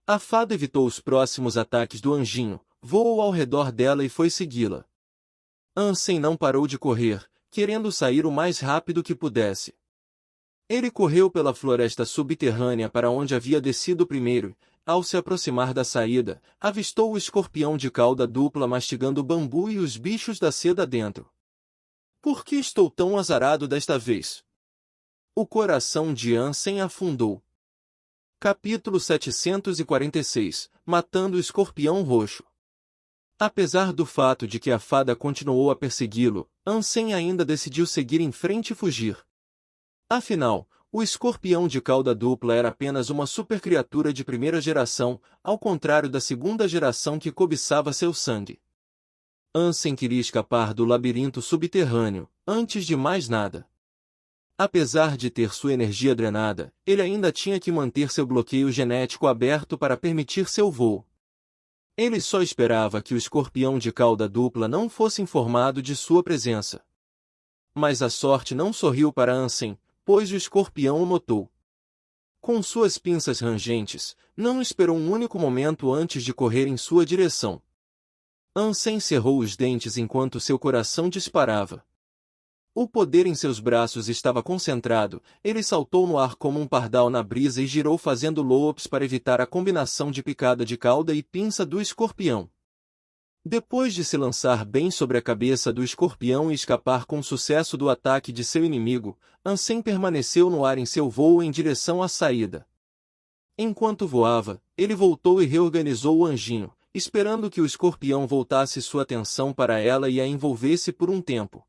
A fada evitou os próximos ataques do anjinho, voou ao redor dela e foi segui-la. Ansem não parou de correr, querendo sair o mais rápido que pudesse. Ele correu pela floresta subterrânea para onde havia descido primeiro. Ao se aproximar da saída, avistou o escorpião de cauda dupla mastigando bambu e os bichos da seda dentro. Por que estou tão azarado desta vez? O coração de Ansem afundou. Capítulo 746 – Matando o escorpião roxo. Apesar do fato de que a fada continuou a persegui-lo, Ansem ainda decidiu seguir em frente e fugir. Afinal, o escorpião de cauda dupla era apenas uma supercriatura de primeira geração, ao contrário da segunda geração que cobiçava seu sangue. Ansem queria escapar do labirinto subterrâneo, antes de mais nada. Apesar de ter sua energia drenada, ele ainda tinha que manter seu bloqueio genético aberto para permitir seu voo. Ele só esperava que o escorpião de cauda dupla não fosse informado de sua presença. Mas a sorte não sorriu para Ansem, pois o escorpião o notou. Com suas pinças rangentes, não esperou um único momento antes de correr em sua direção. Ansem cerrou os dentes enquanto seu coração disparava. O poder em seus braços estava concentrado, ele saltou no ar como um pardal na brisa e girou fazendo loops para evitar a combinação de picada de cauda e pinça do escorpião. Depois de se lançar bem sobre a cabeça do escorpião e escapar com sucesso do ataque de seu inimigo, Ansem permaneceu no ar em seu voo em direção à saída. Enquanto voava, ele voltou e reorganizou o anjinho, esperando que o escorpião voltasse sua atenção para ela e a envolvesse por um tempo.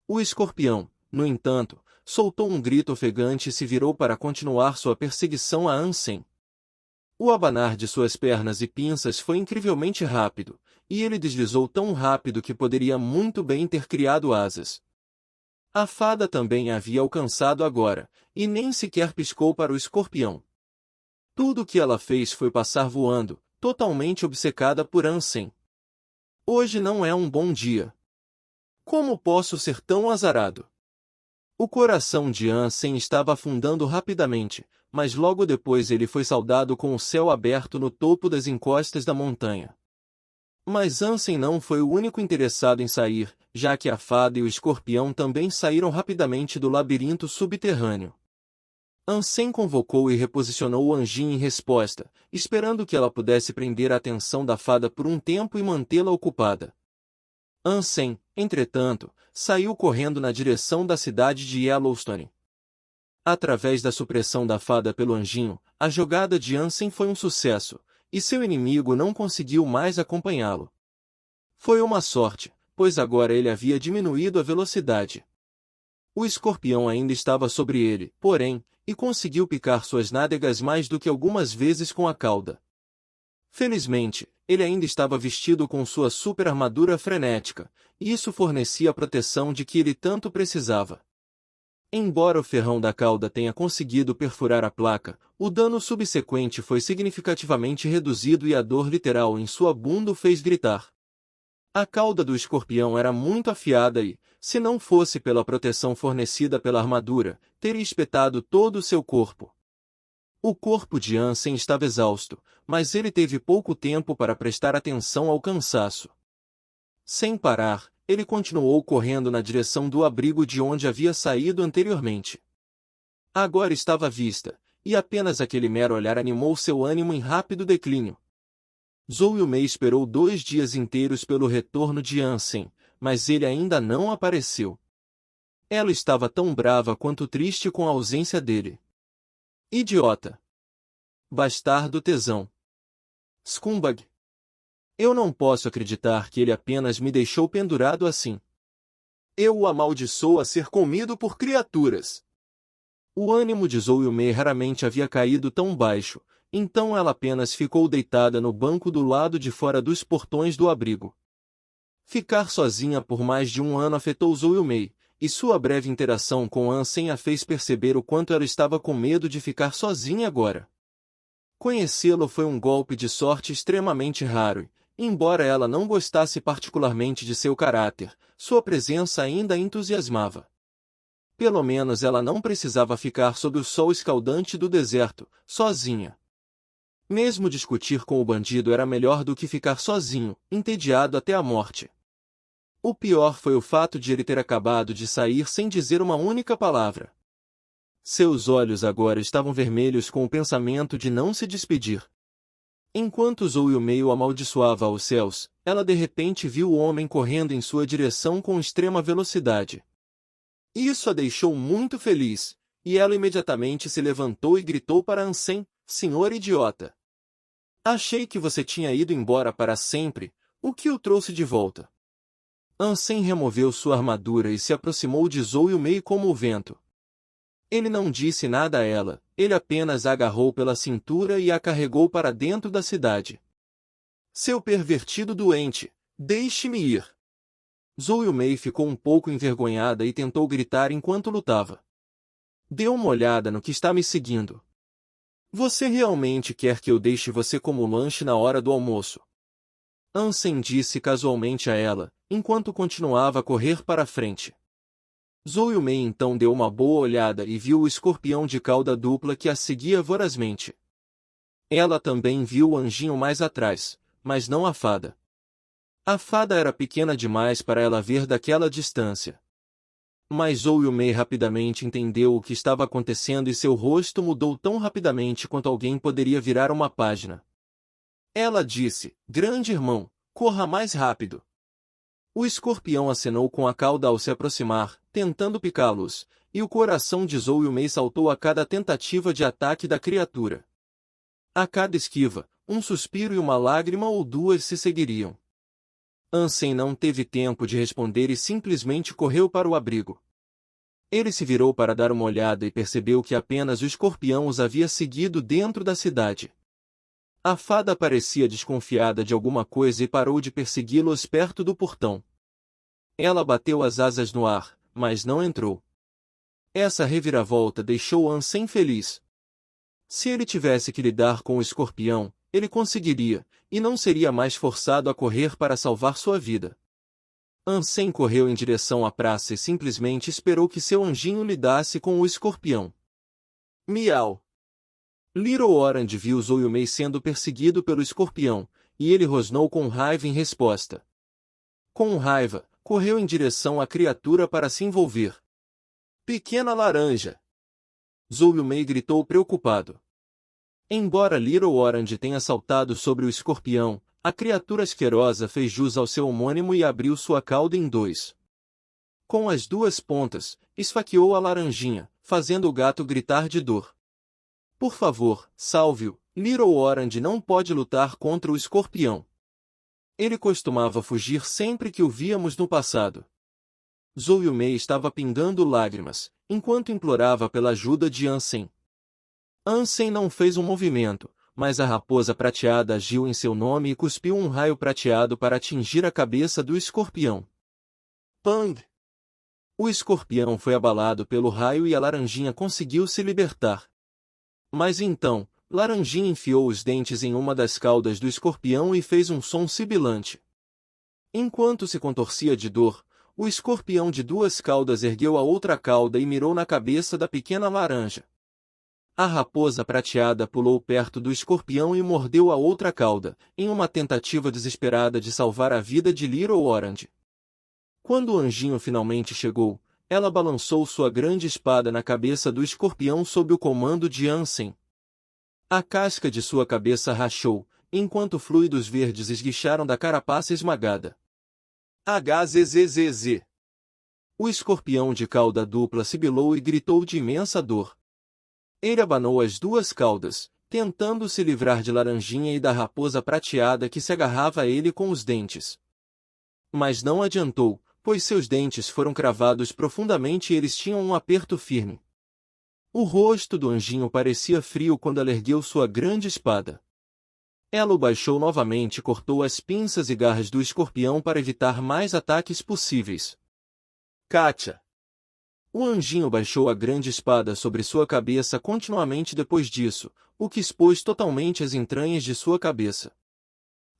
O escorpião, no entanto, soltou um grito ofegante e se virou para continuar sua perseguição a Ansem. O abanar de suas pernas e pinças foi incrivelmente rápido, e ele deslizou tão rápido que poderia muito bem ter criado asas. A fada também a havia alcançado agora, e nem sequer piscou para o escorpião. Tudo o que ela fez foi passar voando, totalmente obcecada por Ansem. Hoje não é um bom dia. Como posso ser tão azarado? O coração de Ansem estava afundando rapidamente, mas logo depois ele foi saudado com o céu aberto no topo das encostas da montanha. Mas Ansem não foi o único interessado em sair, já que a fada e o escorpião também saíram rapidamente do labirinto subterrâneo. Ansem convocou e reposicionou o anjinho em resposta, esperando que ela pudesse prender a atenção da fada por um tempo e mantê-la ocupada. Ansem, entretanto, saiu correndo na direção da cidade de Yellowstone. Através da supressão da fada pelo anjinho, a jogada de Ansem foi um sucesso, e seu inimigo não conseguiu mais acompanhá-lo. Foi uma sorte, pois agora ele havia diminuído a velocidade. O escorpião ainda estava sobre ele, porém, e conseguiu picar suas nádegas mais do que algumas vezes com a cauda. Felizmente, ele ainda estava vestido com sua super armadura frenética, e isso fornecia a proteção de que ele tanto precisava. Embora o ferrão da cauda tenha conseguido perfurar a placa, o dano subsequente foi significativamente reduzido e a dor literal em sua bunda o fez gritar. A cauda do escorpião era muito afiada e, se não fosse pela proteção fornecida pela armadura, teria espetado todo o seu corpo. O corpo de Ansem estava exausto, mas ele teve pouco tempo para prestar atenção ao cansaço. Sem parar, ele continuou correndo na direção do abrigo de onde havia saído anteriormente. Agora estava à vista, e apenas aquele mero olhar animou seu ânimo em rápido declínio. Zhou Yumei esperou 2 dias inteiros pelo retorno de Ansem, mas ele ainda não apareceu. Ela estava tão brava quanto triste com a ausência dele. Idiota! Bastardo tesão! Scumbag! Eu não posso acreditar que ele apenas me deixou pendurado assim. Eu o amaldiçoo a ser comido por criaturas. O ânimo de Zhou Yumei raramente havia caído tão baixo, então ela apenas ficou deitada no banco do lado de fora dos portões do abrigo. Ficar sozinha por mais de um ano afetou Zhou Yumei, e sua breve interação com Ansem a fez perceber o quanto ela estava com medo de ficar sozinha agora. Conhecê-lo foi um golpe de sorte extremamente raro, e, embora ela não gostasse particularmente de seu caráter, sua presença ainda a entusiasmava. Pelo menos ela não precisava ficar sob o sol escaldante do deserto, sozinha. Mesmo discutir com o bandido era melhor do que ficar sozinho, entediado até a morte. O pior foi o fato de ele ter acabado de sair sem dizer uma única palavra. Seus olhos agora estavam vermelhos com o pensamento de não se despedir. Enquanto Zhou Yumei o amaldiçoava aos céus, ela de repente viu o homem correndo em sua direção com extrema velocidade. Isso a deixou muito feliz, e ela imediatamente se levantou e gritou para Ansem, senhor idiota. Achei que você tinha ido embora para sempre, o que o trouxe de volta? Ansem removeu sua armadura e se aproximou de Zhou Yumei como o vento. Ele não disse nada a ela, ele apenas a agarrou pela cintura e a carregou para dentro da cidade. Seu pervertido doente, deixe-me ir. Zhou Yumei ficou um pouco envergonhada e tentou gritar enquanto lutava. Dê uma olhada no que está me seguindo. Você realmente quer que eu deixe você como lanche na hora do almoço? Ansem disse casualmente a ela, enquanto continuava a correr para a frente. Zhou Yumei então deu uma boa olhada e viu o escorpião de cauda dupla que a seguia vorazmente. Ela também viu o anjinho mais atrás, mas não a fada. A fada era pequena demais para ela ver daquela distância. Mas Zhou Yumei rapidamente entendeu o que estava acontecendo e seu rosto mudou tão rapidamente quanto alguém poderia virar uma página. Ela disse, grande irmão, Corra mais rápido. O escorpião acenou com a cauda ao se aproximar, tentando picá-los, e o coração de Zhou-Yu-Mei saltou a cada tentativa de ataque da criatura. A cada esquiva, um suspiro e uma lágrima ou duas se seguiriam. Ansem não teve tempo de responder e simplesmente correu para o abrigo. Ele se virou para dar uma olhada e percebeu que apenas o escorpião os havia seguido dentro da cidade. A fada parecia desconfiada de alguma coisa e parou de persegui-los perto do portão. Ela bateu as asas no ar, mas não entrou. Essa reviravolta deixou Ansem feliz. Se ele tivesse que lidar com o escorpião, ele conseguiria, e não seria mais forçado a correr para salvar sua vida. Ansem correu em direção à praça e simplesmente esperou que seu anjinho lidasse com o escorpião. Miau! Little Orange viu Zhou-Yu-Mei sendo perseguido pelo escorpião, e ele rosnou com raiva em resposta. Com raiva, correu em direção à criatura para se envolver. Pequena laranja! Zhou-Yu-Mei gritou preocupado. Embora Little Orange tenha saltado sobre o escorpião, a criatura asquerosa fez jus ao seu homônimo e abriu sua cauda em dois. Com as duas pontas, esfaqueou a laranjinha, fazendo o gato gritar de dor. Por favor, salve-o, Little Orange não pode lutar contra o escorpião. Ele costumava fugir sempre que o víamos no passado. Zhou-Yu-Mei estava pingando lágrimas, enquanto implorava pela ajuda de Ansem. Ansem não fez um movimento, mas a raposa prateada agiu em seu nome e cuspiu um raio prateado para atingir a cabeça do escorpião. Pang! O escorpião foi abalado pelo raio e a laranjinha conseguiu se libertar. Mas então, Laranjinha enfiou os dentes em uma das caudas do escorpião e fez um som sibilante. Enquanto se contorcia de dor, o escorpião de duas caudas ergueu a outra cauda e mirou na cabeça da pequena laranja. A raposa prateada pulou perto do escorpião e mordeu a outra cauda, em uma tentativa desesperada de salvar a vida de Little Orange. Quando o anjinho finalmente chegou, ela balançou sua grande espada na cabeça do escorpião sob o comando de Ansem. A casca de sua cabeça rachou, enquanto fluidos verdes esguicharam da carapaça esmagada. HZZZZ. O escorpião de cauda dupla sibilou e gritou de imensa dor. Ele abanou as duas caudas, tentando se livrar de Laranjinha e da raposa prateada que se agarrava a ele com os dentes. Mas não adiantou, pois seus dentes foram cravados profundamente e eles tinham um aperto firme. O rosto do anjinho parecia frio quando ela ergueu sua grande espada. Ela o baixou novamente e cortou as pinças e garras do escorpião para evitar mais ataques possíveis. Kátia! O anjinho baixou a grande espada sobre sua cabeça continuamente depois disso, o que expôs totalmente as entranhas de sua cabeça.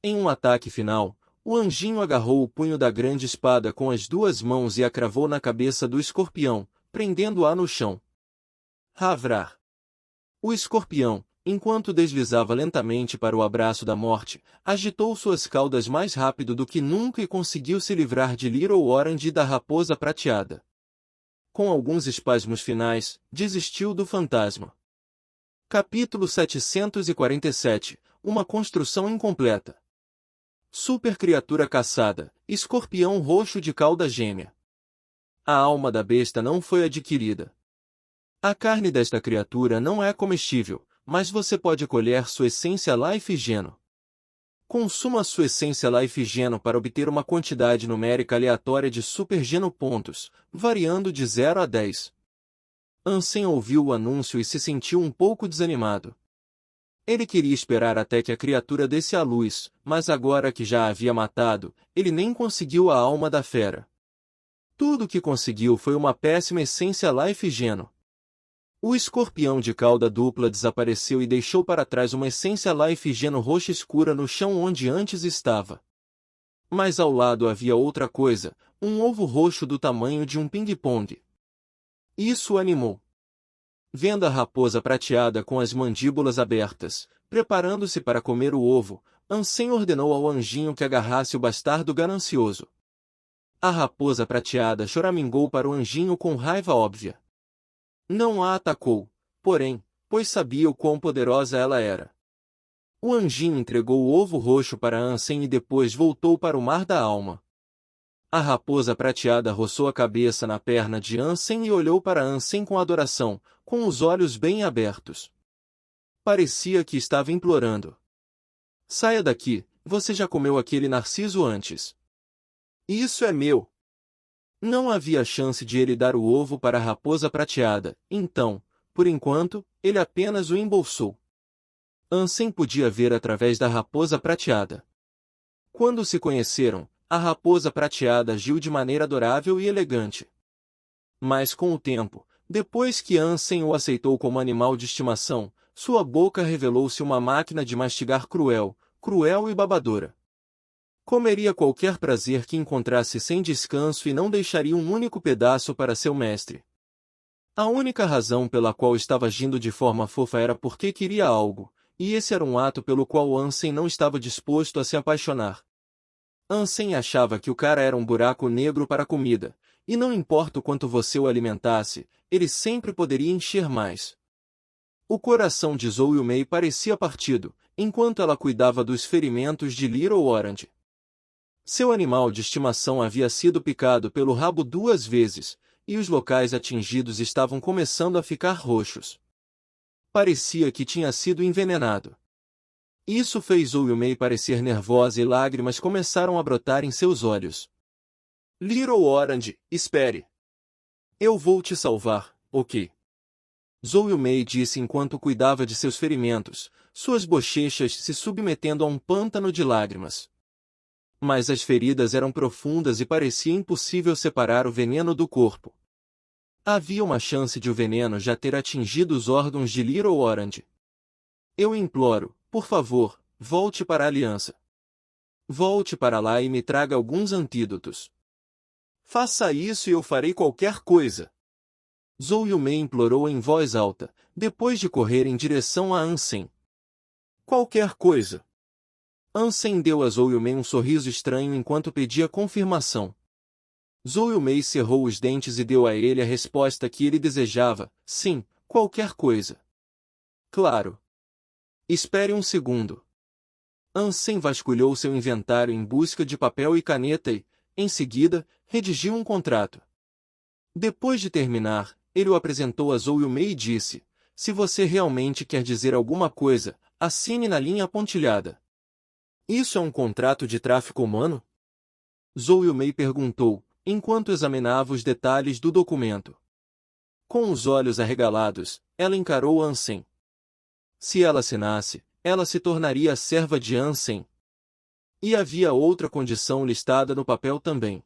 Em um ataque final, o anjinho agarrou o punho da grande espada com as duas mãos e a cravou na cabeça do escorpião, prendendo-a no chão. Havrar! O escorpião, enquanto deslizava lentamente para o abraço da morte, agitou suas caudas mais rápido do que nunca e conseguiu se livrar de Little Orange e da raposa prateada. Com alguns espasmos finais, desistiu do fantasma. Capítulo 747 – Uma construção incompleta. Super criatura caçada, escorpião roxo de cauda gêmea. A alma da besta não foi adquirida. A carne desta criatura não é comestível, mas você pode colher sua essência Life Geno. Consuma sua essência Life Geno para obter uma quantidade numérica aleatória de Super Geno pontos, variando de 0 a 10. Ansem ouviu o anúncio e se sentiu um pouco desanimado. Ele queria esperar até que a criatura desse à luz, mas agora que já a havia matado, ele nem conseguiu a alma da fera. Tudo o que conseguiu foi uma péssima essência Life Geno. O escorpião de cauda dupla desapareceu e deixou para trás uma essência Life Geno roxa escura no chão onde antes estava. Mas ao lado havia outra coisa, um ovo roxo do tamanho de um ping-pong. Isso o animou. Vendo a raposa prateada com as mandíbulas abertas, preparando-se para comer o ovo, Ansem ordenou ao anjinho que agarrasse o bastardo ganancioso. A raposa prateada choramingou para o anjinho com raiva óbvia. Não a atacou, porém, pois sabia o quão poderosa ela era. O anjinho entregou o ovo roxo para Ansem e depois voltou para o mar da alma. A raposa prateada roçou a cabeça na perna de Ansem e olhou para Ansem com adoração, com os olhos bem abertos. Parecia que estava implorando. Saia daqui, você já comeu aquele narciso antes. Isso é meu. Não havia chance de ele dar o ovo para a raposa prateada, então, por enquanto, ele apenas o embolsou. Ansem podia ver através da raposa prateada. Quando se conheceram, a raposa prateada agiu de maneira adorável e elegante. Mas com o tempo, depois que Ansem o aceitou como animal de estimação, sua boca revelou-se uma máquina de mastigar cruel, cruel e babadora. Comeria qualquer prazer que encontrasse sem descanso e não deixaria um único pedaço para seu mestre. A única razão pela qual estava agindo de forma fofa era porque queria algo, e esse era um ato pelo qual Ansem não estava disposto a se apaixonar. Ansem achava que o cara era um buraco negro para a comida, e não importa o quanto você o alimentasse, ele sempre poderia encher mais. O coração de Zhou Yumei parecia partido, enquanto ela cuidava dos ferimentos de Little Orange. Seu animal de estimação havia sido picado pelo rabo 2 vezes, e os locais atingidos estavam começando a ficar roxos. Parecia que tinha sido envenenado. Isso fez Zhou Yumei parecer nervosa e lágrimas começaram a brotar em seus olhos. Little Orange, espere. Eu vou te salvar, ok? Zhou Yumei disse enquanto cuidava de seus ferimentos, suas bochechas se submetendo a um pântano de lágrimas. Mas as feridas eram profundas e parecia impossível separar o veneno do corpo. Havia uma chance de o veneno já ter atingido os órgãos de Little Orange. Eu imploro, por favor, volte para a aliança. Volte para lá e me traga alguns antídotos. Faça isso e eu farei qualquer coisa. Zhou Yumei implorou em voz alta, depois de correr em direção a Ansem. Qualquer coisa. Ansem deu a Zhou Yumei um sorriso estranho enquanto pedia confirmação. Zhou Yumei cerrou os dentes e deu a ele a resposta que ele desejava, sim, qualquer coisa. Claro. Espere um segundo. Ansem vasculhou seu inventário em busca de papel e caneta e, em seguida, redigiu um contrato. Depois de terminar, ele o apresentou a Zhou Yumei e disse, se você realmente quer dizer alguma coisa, assine na linha pontilhada. Isso é um contrato de tráfico humano? Zhou Yumei perguntou, enquanto examinava os detalhes do documento. Com os olhos arregalados, ela encarou Ansem. Se ela assinasse, ela se tornaria a serva de Ansem. E havia outra condição listada no papel também.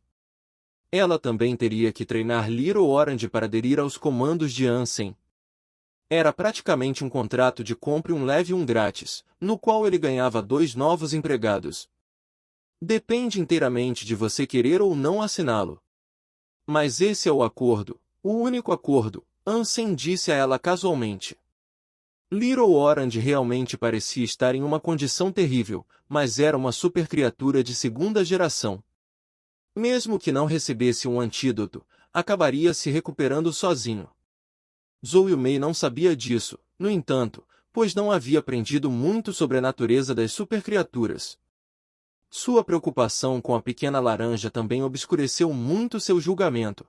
Ela também teria que treinar Little Orange para aderir aos comandos de Ansem. Era praticamente um contrato de compre um leve um grátis, no qual ele ganhava 2 novos empregados. Depende inteiramente de você querer ou não assiná-lo. Mas esse é o acordo, o único acordo, Ansem disse a ela casualmente. Little Orange realmente parecia estar em uma condição terrível, mas era uma super criatura de 2ª geração. Mesmo que não recebesse um antídoto, acabaria se recuperando sozinho. Zhou Yumei não sabia disso, no entanto, pois não havia aprendido muito sobre a natureza das supercriaturas. Sua preocupação com a pequena laranja também obscureceu muito seu julgamento.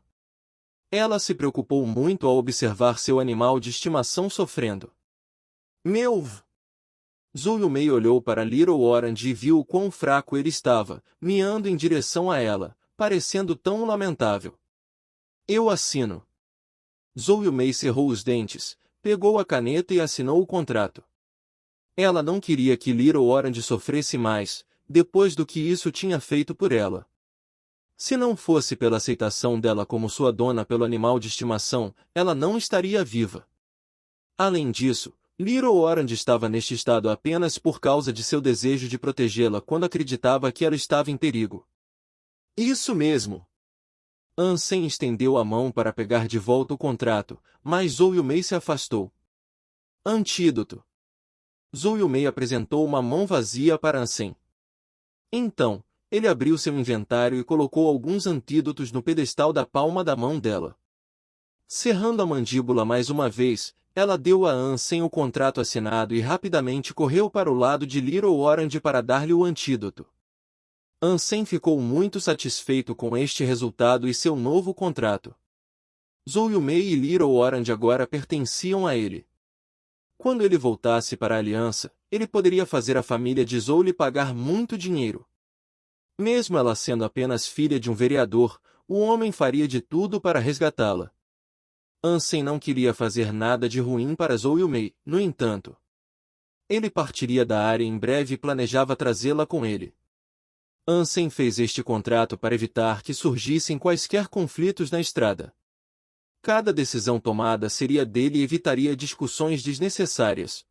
Ela se preocupou muito ao observar seu animal de estimação sofrendo. Meu! Zhou Yumei olhou para Little Orange e viu o quão fraco ele estava, miando em direção a ela, parecendo tão lamentável. Eu assino. Zhou Yumei cerrou os dentes, pegou a caneta e assinou o contrato. Ela não queria que Little Orange sofresse mais, depois do que isso tinha feito por ela. Se não fosse pela aceitação dela como sua dona pelo animal de estimação, ela não estaria viva. Além disso, Little Orange estava neste estado apenas por causa de seu desejo de protegê-la quando acreditava que ela estava em perigo. Isso mesmo! Ansem estendeu a mão para pegar de volta o contrato, mas Zhou Yumei se afastou. Antídoto. Zhou Yumei apresentou uma mão vazia para Ansem. Então, ele abriu seu inventário e colocou alguns antídotos no pedestal da palma da mão dela. Cerrando a mandíbula mais uma vez, ela deu a Ansem o contrato assinado e rapidamente correu para o lado de Little Orange para dar-lhe o antídoto. Ansem ficou muito satisfeito com este resultado e seu novo contrato. Zhou-Yu-Mei e Little Orange agora pertenciam a ele. Quando ele voltasse para a aliança, ele poderia fazer a família de Zhou lhe pagar muito dinheiro. Mesmo ela sendo apenas filha de um vereador, o homem faria de tudo para resgatá-la. Ansem não queria fazer nada de ruim para Zhou-Yu-Mei, no entanto. Ele partiria da área em breve e planejava trazê-la com ele. Ansem fez este contrato para evitar que surgissem quaisquer conflitos na estrada. Cada decisão tomada seria dele e evitaria discussões desnecessárias.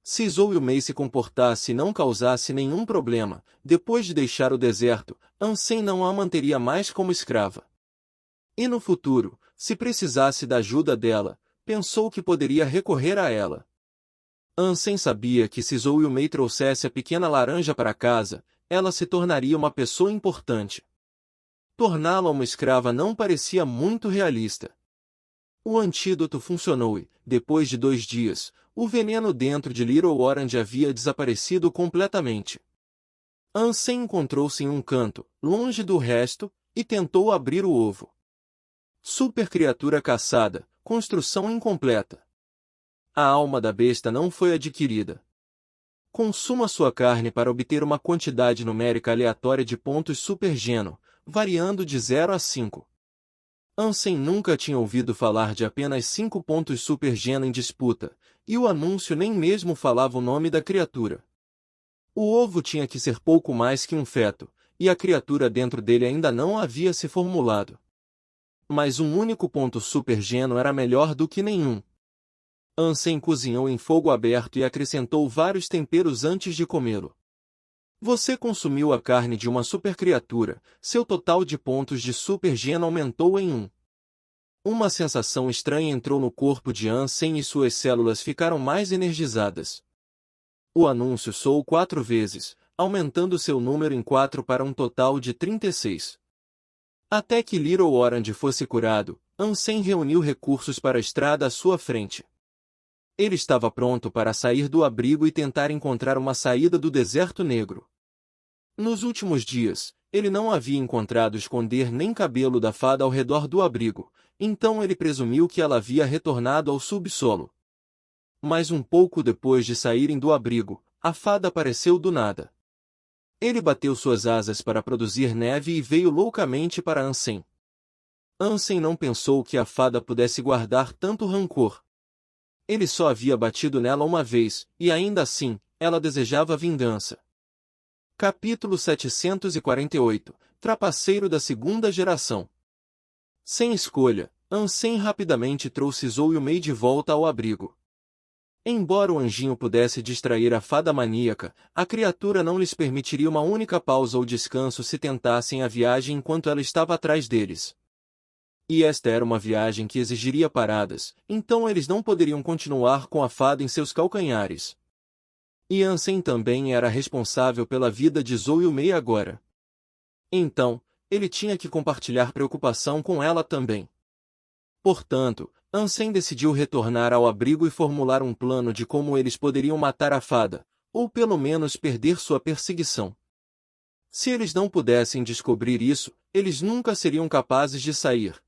Se Zhou-Yu-Mei se comportasse e não causasse nenhum problema, depois de deixar o deserto, Ansem não a manteria mais como escrava. E no futuro, se precisasse da ajuda dela, pensou que poderia recorrer a ela. Ansem sabia que se Zhou-Yu-Mei trouxesse a pequena laranja para casa, ela se tornaria uma pessoa importante. Torná-la uma escrava não parecia muito realista. O antídoto funcionou e, depois de 2 dias, o veneno dentro de Little Orange havia desaparecido completamente. Ansem encontrou-se em um canto, longe do resto, e tentou abrir o ovo. Super criatura caçada, construção incompleta. A alma da besta não foi adquirida. Consuma sua carne para obter uma quantidade numérica aleatória de pontos Super Geno, variando de 0 a 5. Ansem nunca tinha ouvido falar de apenas 5 pontos Super Geno em disputa, e o anúncio nem mesmo falava o nome da criatura. O ovo tinha que ser pouco mais que um feto, e a criatura dentro dele ainda não havia se formulado. Mas um único ponto Super Geno era melhor do que nenhum. Ansem cozinhou em fogo aberto e acrescentou vários temperos antes de comê-lo. Você consumiu a carne de uma super criatura, seu total de pontos de Super Geno aumentou em 1. Uma sensação estranha entrou no corpo de Ansem e suas células ficaram mais energizadas. O anúncio soou 4 vezes, aumentando seu número em 4 para um total de 36. Até que Little Orange fosse curado, Ansem reuniu recursos para a estrada à sua frente. Ele estava pronto para sair do abrigo e tentar encontrar uma saída do deserto negro. Nos últimos dias, ele não havia encontrado esconder nem cabelo da fada ao redor do abrigo, então ele presumiu que ela havia retornado ao subsolo. Mas um pouco depois de saírem do abrigo, a fada apareceu do nada. Ele bateu suas asas para produzir neve e veio loucamente para Ansem. Ansem não pensou que a fada pudesse guardar tanto rancor. Ele só havia batido nela uma vez, e ainda assim, ela desejava vingança. Capítulo 748 Trapaceiro da segunda geração. Sem escolha, Ansem rapidamente trouxe Zhou-Yu-Mei de volta ao abrigo. Embora o anjinho pudesse distrair a fada maníaca, a criatura não lhes permitiria uma única pausa ou descanso se tentassem a viagem enquanto ela estava atrás deles. E esta era uma viagem que exigiria paradas, então eles não poderiam continuar com a fada em seus calcanhares. E Ansem também era responsável pela vida de Zhou-Yu-Mei agora. Então, ele tinha que compartilhar preocupação com ela também. Portanto, Ansem decidiu retornar ao abrigo e formular um plano de como eles poderiam matar a fada, ou pelo menos perder sua perseguição. Se eles não pudessem descobrir isso, eles nunca seriam capazes de sair.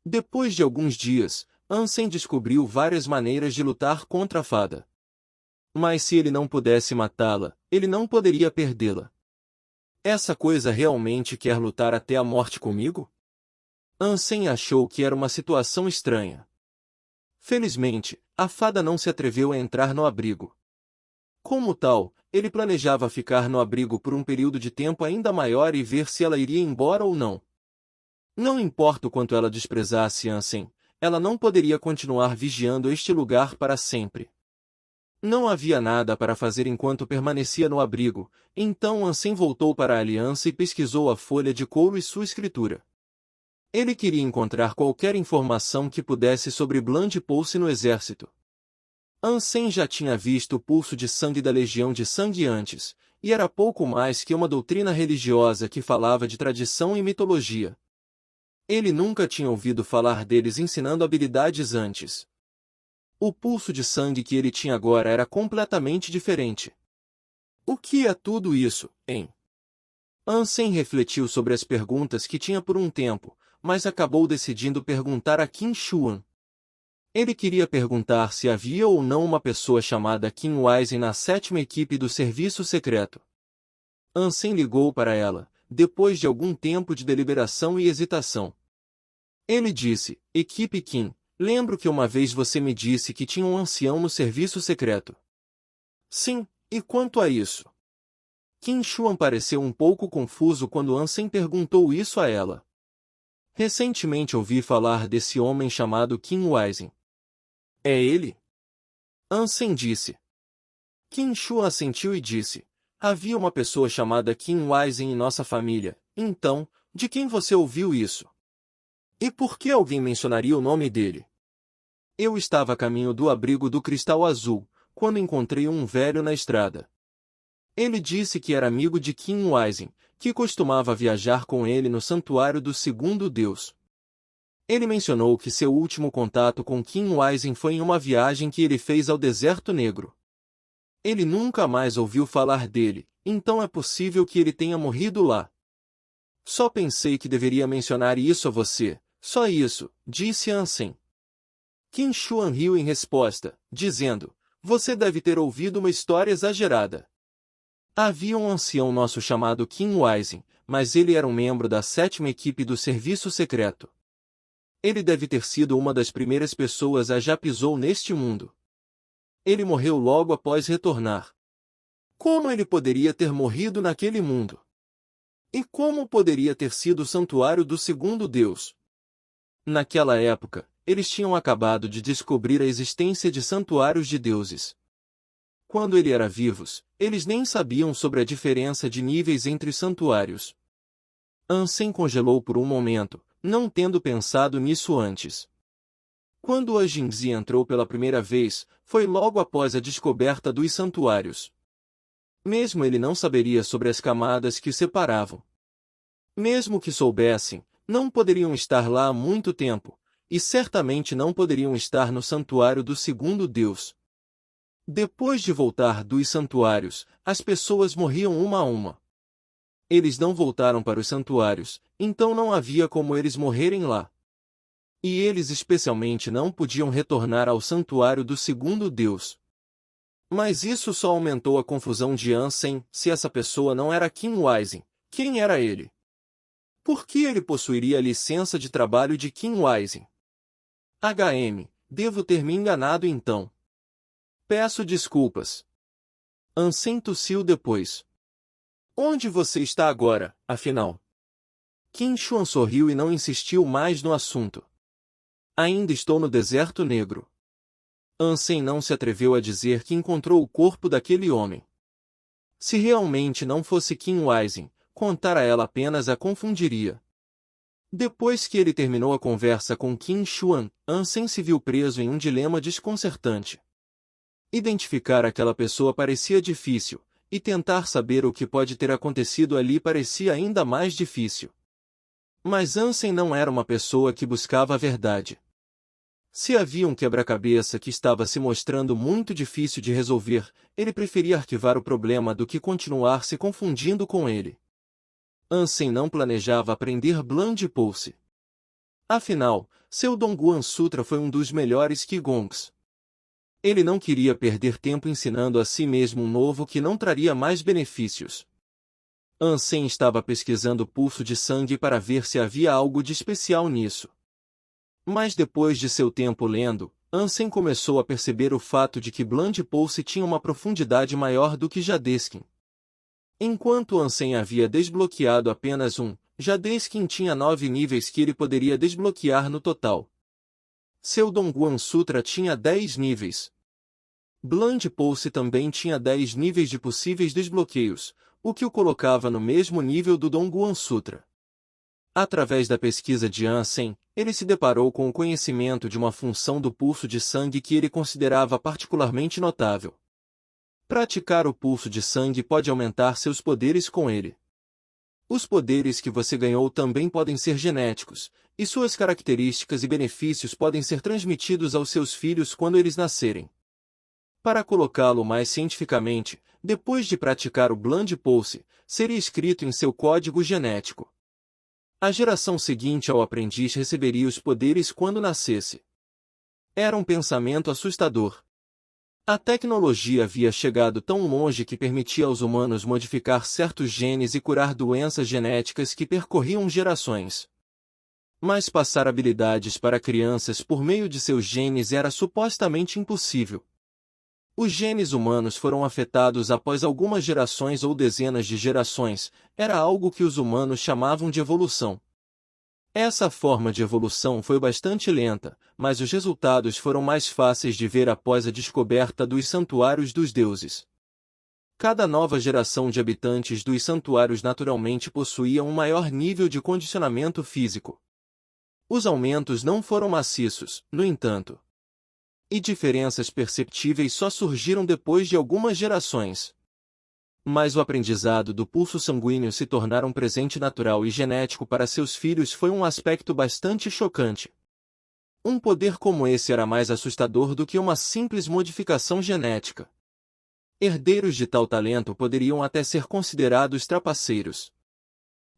Depois de alguns dias, Ansem descobriu várias maneiras de lutar contra a fada. Mas se ele não pudesse matá-la, ele não poderia perdê-la. Essa coisa realmente quer lutar até a morte comigo? Ansem achou que era uma situação estranha. Felizmente, a fada não se atreveu a entrar no abrigo. Como tal, ele planejava ficar no abrigo por um período de tempo ainda maior e ver se ela iria embora ou não. Não importa o quanto ela desprezasse Ansem, ela não poderia continuar vigiando este lugar para sempre. Não havia nada para fazer enquanto permanecia no abrigo, então Ansem voltou para a aliança e pesquisou a folha de couro e sua escritura. Ele queria encontrar qualquer informação que pudesse sobre Bland Pulse no exército. Ansem já tinha visto o pulso de sangue da Legião de Sangue antes, e era pouco mais que uma doutrina religiosa que falava de tradição e mitologia. Ele nunca tinha ouvido falar deles ensinando habilidades antes. O pulso de sangue que ele tinha agora era completamente diferente. O que é tudo isso, hein? Ansem refletiu sobre as perguntas que tinha por um tempo, mas acabou decidindo perguntar a Qin Xuan. Ele queria perguntar se havia ou não uma pessoa chamada Qin Wisen na 7ª equipe do serviço secreto. Ansem ligou para ela, depois de algum tempo de deliberação e hesitação. Ele disse: Equipe Qin, lembro que uma vez você me disse que tinha um ancião no serviço secreto. Sim, e quanto a isso? Qin Xuan pareceu um pouco confuso quando Ansem perguntou isso a ela. Recentemente ouvi falar desse homem chamado Qin Wisen. É ele? Ansem disse. Qin Xuan assentiu e disse: havia uma pessoa chamada Qin Wisen em nossa família, então, de quem você ouviu isso? E por que alguém mencionaria o nome dele? Eu estava a caminho do abrigo do Cristal Azul, quando encontrei um velho na estrada. Ele disse que era amigo de Qin Wisen, que costumava viajar com ele no santuário do segundo Deus. Ele mencionou que seu último contato com Qin Wisen foi em uma viagem que ele fez ao Deserto Negro. Ele nunca mais ouviu falar dele, então é possível que ele tenha morrido lá. Só pensei que deveria mencionar isso a você, só isso, disse Ansem. Qin Xuan riu em resposta, dizendo: você deve ter ouvido uma história exagerada. Havia um ancião nosso chamado Qin Wisen, mas ele era um membro da 7ª equipe do serviço secreto. Ele deve ter sido uma das primeiras pessoas a já pisou neste mundo. Ele morreu logo após retornar. Como ele poderia ter morrido naquele mundo? E como poderia ter sido o santuário do segundo Deus? Naquela época, eles tinham acabado de descobrir a existência de santuários de deuses. Quando ele era vivos, eles nem sabiam sobre a diferença de níveis entre santuários. Ansem congelou por um momento, não tendo pensado nisso antes. Quando a Jinzi entrou pela primeira vez, foi logo após a descoberta dos santuários. Mesmo ele não saberia sobre as camadas que o separavam. Mesmo que soubessem, não poderiam estar lá há muito tempo, e certamente não poderiam estar no santuário do segundo Deus. Depois de voltar dos santuários, as pessoas morriam uma a uma. Eles não voltaram para os santuários, então não havia como eles morrerem lá. E eles especialmente não podiam retornar ao santuário do segundo Deus. Mas isso só aumentou a confusão de Ansem. Se essa pessoa não era Qin Wisen, quem era ele? Por que ele possuiria a licença de trabalho de Qin Wisen? Devo ter me enganado então. Peço desculpas. Ansem tossiu depois. Onde você está agora, afinal? Qin Xuan sorriu e não insistiu mais no assunto. Ainda estou no Deserto Negro. Ansem não se atreveu a dizer que encontrou o corpo daquele homem. Se realmente não fosse Qin Wisen, contar a ela apenas a confundiria. Depois que ele terminou a conversa com Qin Xuan, Ansem se viu preso em um dilema desconcertante. Identificar aquela pessoa parecia difícil, e tentar saber o que pode ter acontecido ali parecia ainda mais difícil. Mas Ansem não era uma pessoa que buscava a verdade. Se havia um quebra-cabeça que estava se mostrando muito difícil de resolver, ele preferia arquivar o problema do que continuar se confundindo com ele. Ansem não planejava aprender Blind Pulse. Afinal, seu Dongguan Sutra foi um dos melhores Qigongs. Ele não queria perder tempo ensinando a si mesmo um novo que não traria mais benefícios. Ansem estava pesquisando o pulso de sangue para ver se havia algo de especial nisso. Mas depois de seu tempo lendo, Ansem começou a perceber o fato de que Blind Pulse tinha uma profundidade maior do que Jadeskin. Enquanto Ansem havia desbloqueado apenas um, Jadeskin tinha 9 níveis que ele poderia desbloquear no total. Seu Dongguan Sutra tinha 10 níveis. Blind Pulse também tinha 10 níveis de possíveis desbloqueios, o que o colocava no mesmo nível do Dongguan Sutra. Através da pesquisa de Ansem, ele se deparou com o conhecimento de uma função do pulso de sangue que ele considerava particularmente notável. Praticar o pulso de sangue pode aumentar seus poderes com ele. Os poderes que você ganhou também podem ser genéticos, e suas características e benefícios podem ser transmitidos aos seus filhos quando eles nascerem. Para colocá-lo mais cientificamente, depois de praticar o Blind Pulse, seria escrito em seu código genético. A geração seguinte ao aprendiz receberia os poderes quando nascesse. Era um pensamento assustador. A tecnologia havia chegado tão longe que permitia aos humanos modificar certos genes e curar doenças genéticas que percorriam gerações. Mas passar habilidades para crianças por meio de seus genes era supostamente impossível. Os genes humanos foram afetados após algumas gerações ou dezenas de gerações, era algo que os humanos chamavam de evolução. Essa forma de evolução foi bastante lenta, mas os resultados foram mais fáceis de ver após a descoberta dos santuários dos deuses. Cada nova geração de habitantes dos santuários naturalmente possuía um maior nível de condicionamento físico. Os aumentos não foram maciços, no entanto. E diferenças perceptíveis só surgiram depois de algumas gerações. Mas o aprendizado do pulso sanguíneo se tornar um presente natural e genético para seus filhos foi um aspecto bastante chocante. Um poder como esse era mais assustador do que uma simples modificação genética. Herdeiros de tal talento poderiam até ser considerados trapaceiros.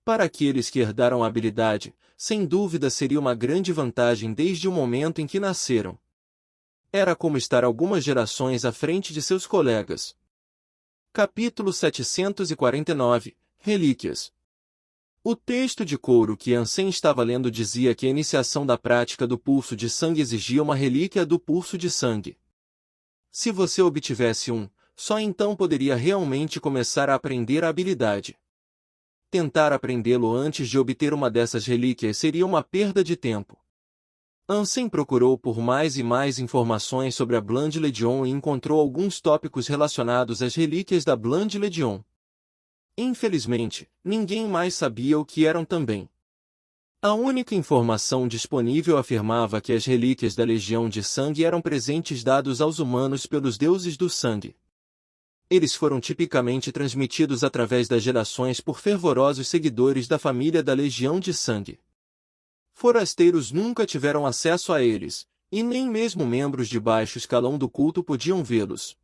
Para aqueles que herdaram a habilidade, sem dúvida seria uma grande vantagem desde o momento em que nasceram. Era como estar algumas gerações à frente de seus colegas. Capítulo 749 – Relíquias. O texto de couro que Ansem estava lendo dizia que a iniciação da prática do pulso de sangue exigia uma relíquia do pulso de sangue. Se você obtivesse um, só então poderia realmente começar a aprender a habilidade. Tentar aprendê-lo antes de obter uma dessas relíquias seria uma perda de tempo. Ansem procurou por mais e mais informações sobre a Blind Legion e encontrou alguns tópicos relacionados às relíquias da Blind Legion. Infelizmente, ninguém mais sabia o que eram também. A única informação disponível afirmava que as relíquias da Legião de Sangue eram presentes dados aos humanos pelos deuses do sangue. Eles foram tipicamente transmitidos através das gerações por fervorosos seguidores da família da Legião de Sangue. Forasteiros nunca tiveram acesso a eles, e nem mesmo membros de baixo escalão do culto podiam vê-los.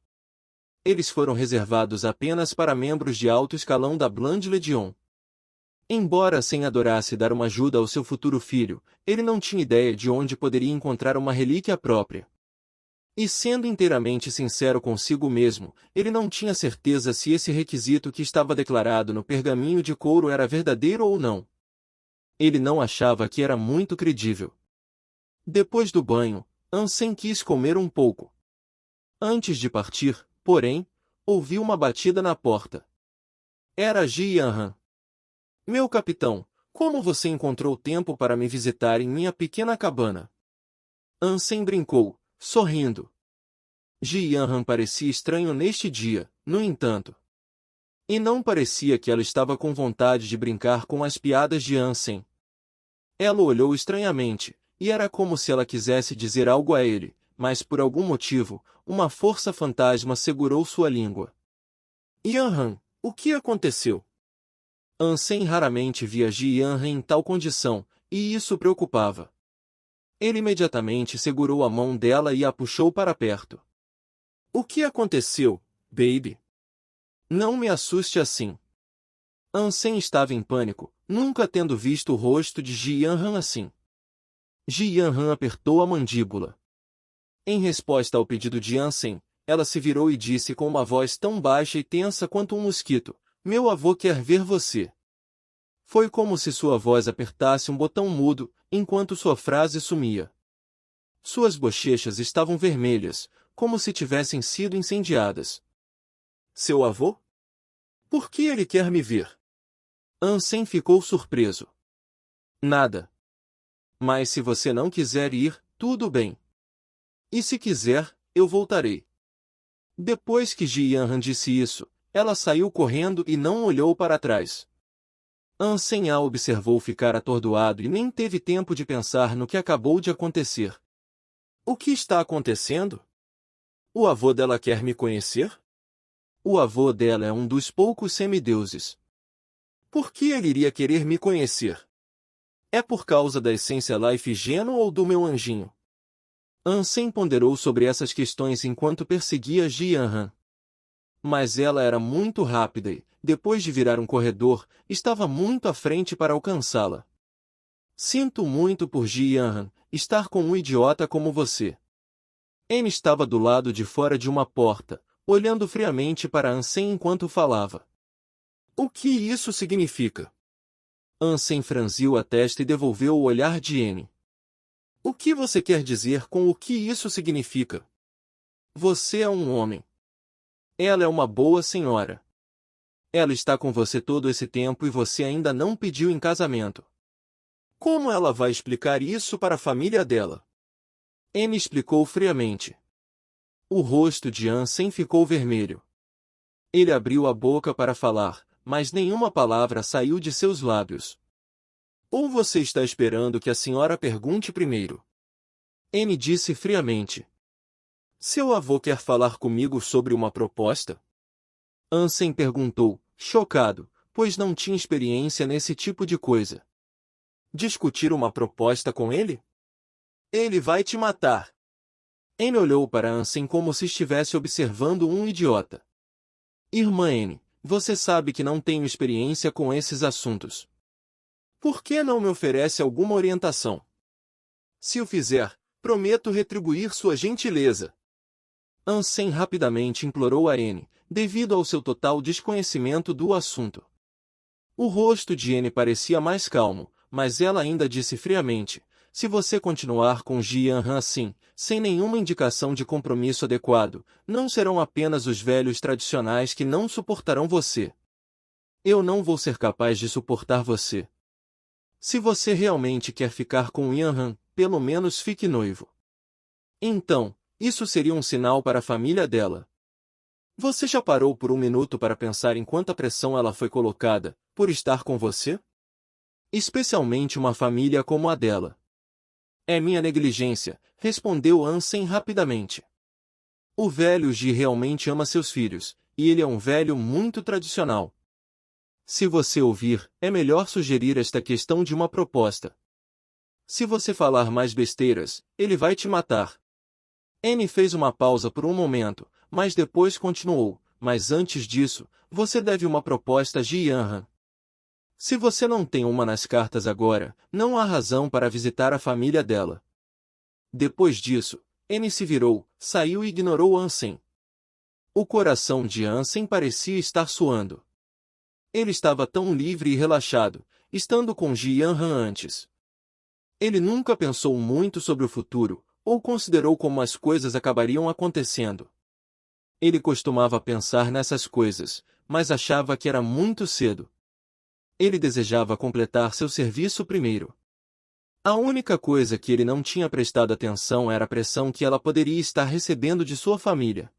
Eles foram reservados apenas para membros de alto escalão da Blind Legion. Embora Sem adorasse dar uma ajuda ao seu futuro filho, ele não tinha ideia de onde poderia encontrar uma relíquia própria. E sendo inteiramente sincero consigo mesmo, ele não tinha certeza se esse requisito que estava declarado no pergaminho de couro era verdadeiro ou não. Ele não achava que era muito credível. Depois do banho, Ansem quis comer um pouco. Antes de partir, porém, ouviu uma batida na porta. Era Ji Yanran. Meu capitão, como você encontrou tempo para me visitar em minha pequena cabana? Ansem brincou, sorrindo. Ji Yanran parecia estranho neste dia, no entanto. E não parecia que ela estava com vontade de brincar com as piadas de Ansem. Ela olhou estranhamente, e era como se ela quisesse dizer algo a ele, mas por algum motivo, uma força fantasma segurou sua língua. Yanran, o que aconteceu? Ansem raramente via Ji Yanran em tal condição, e isso preocupava. Ele imediatamente segurou a mão dela e a puxou para perto. O que aconteceu, baby? Não me assuste assim. Ansem estava em pânico, nunca tendo visto o rosto de Ji Yanran assim. Ji Yanran apertou a mandíbula. Em resposta ao pedido de Ansem, ela se virou e disse com uma voz tão baixa e tensa quanto um mosquito, meu avô quer ver você. Foi como se sua voz apertasse um botão mudo, enquanto sua frase sumia. Suas bochechas estavam vermelhas, como se tivessem sido incendiadas. Seu avô? Por que ele quer me ver? Ansem ficou surpreso. Nada. Mas se você não quiser ir, tudo bem. E se quiser, eu voltarei. Depois que Ji Yanran disse isso, ela saiu correndo e não olhou para trás. Ansem a observou ficar atordoado e nem teve tempo de pensar no que acabou de acontecer. O que está acontecendo? O avô dela quer me conhecer? O avô dela é um dos poucos semideuses. Por que ele iria querer me conhecer? É por causa da essência Life Geno ou do meu anjinho? Ansem ponderou sobre essas questões enquanto perseguia Ji Yanran. Mas ela era muito rápida e, depois de virar um corredor, estava muito à frente para alcançá-la. Sinto muito por Ji Yanran, estar com um idiota como você. Anne estava do lado de fora de uma porta, olhando friamente para Ansem enquanto falava. O que isso significa? Ansem franziu a testa e devolveu o olhar de Anne. O que você quer dizer com o que isso significa? Você é um homem. Ela é uma boa senhora. Ela está com você todo esse tempo e você ainda não pediu em casamento. Como ela vai explicar isso para a família dela? Anne explicou friamente. O rosto de Ansem ficou vermelho. Ele abriu a boca para falar, mas nenhuma palavra saiu de seus lábios. Ou você está esperando que a senhora pergunte primeiro? Anne disse friamente. Seu avô quer falar comigo sobre uma proposta? Ansem perguntou, chocado, pois não tinha experiência nesse tipo de coisa. Discutir uma proposta com ele? Ele vai te matar. Anne olhou para Ansem como se estivesse observando um idiota. Irmã Anne, você sabe que não tenho experiência com esses assuntos. Por que não me oferece alguma orientação? Se o fizer, prometo retribuir sua gentileza. Ansem rapidamente implorou a Anne, devido ao seu total desconhecimento do assunto. O rosto de Anne parecia mais calmo, mas ela ainda disse friamente, se você continuar com Ji Yanran assim, sem nenhuma indicação de compromisso adequado, não serão apenas os velhos tradicionais que não suportarão você. Eu não vou ser capaz de suportar você. Se você realmente quer ficar com Yanran, pelo menos fique noivo. Então, isso seria um sinal para a família dela. Você já parou por um minuto para pensar em quanta pressão ela foi colocada, por estar com você? Especialmente uma família como a dela. É minha negligência, respondeu Ansem rapidamente. O velho Ji realmente ama seus filhos, e ele é um velho muito tradicional. Se você ouvir, é melhor sugerir esta questão de uma proposta. Se você falar mais besteiras, ele vai te matar. Anne fez uma pausa por um momento, mas depois continuou, mas antes disso, você deve uma proposta a Ji Yanran. Se você não tem uma nas cartas agora, não há razão para visitar a família dela. Depois disso, Anne se virou, saiu e ignorou Ansem. O coração de Ansem parecia estar suando. Ele estava tão livre e relaxado, estando com Ji Yanran antes. Ele nunca pensou muito sobre o futuro, ou considerou como as coisas acabariam acontecendo. Ele costumava pensar nessas coisas, mas achava que era muito cedo. Ele desejava completar seu serviço primeiro. A única coisa que ele não tinha prestado atenção era a pressão que ela poderia estar recebendo de sua família.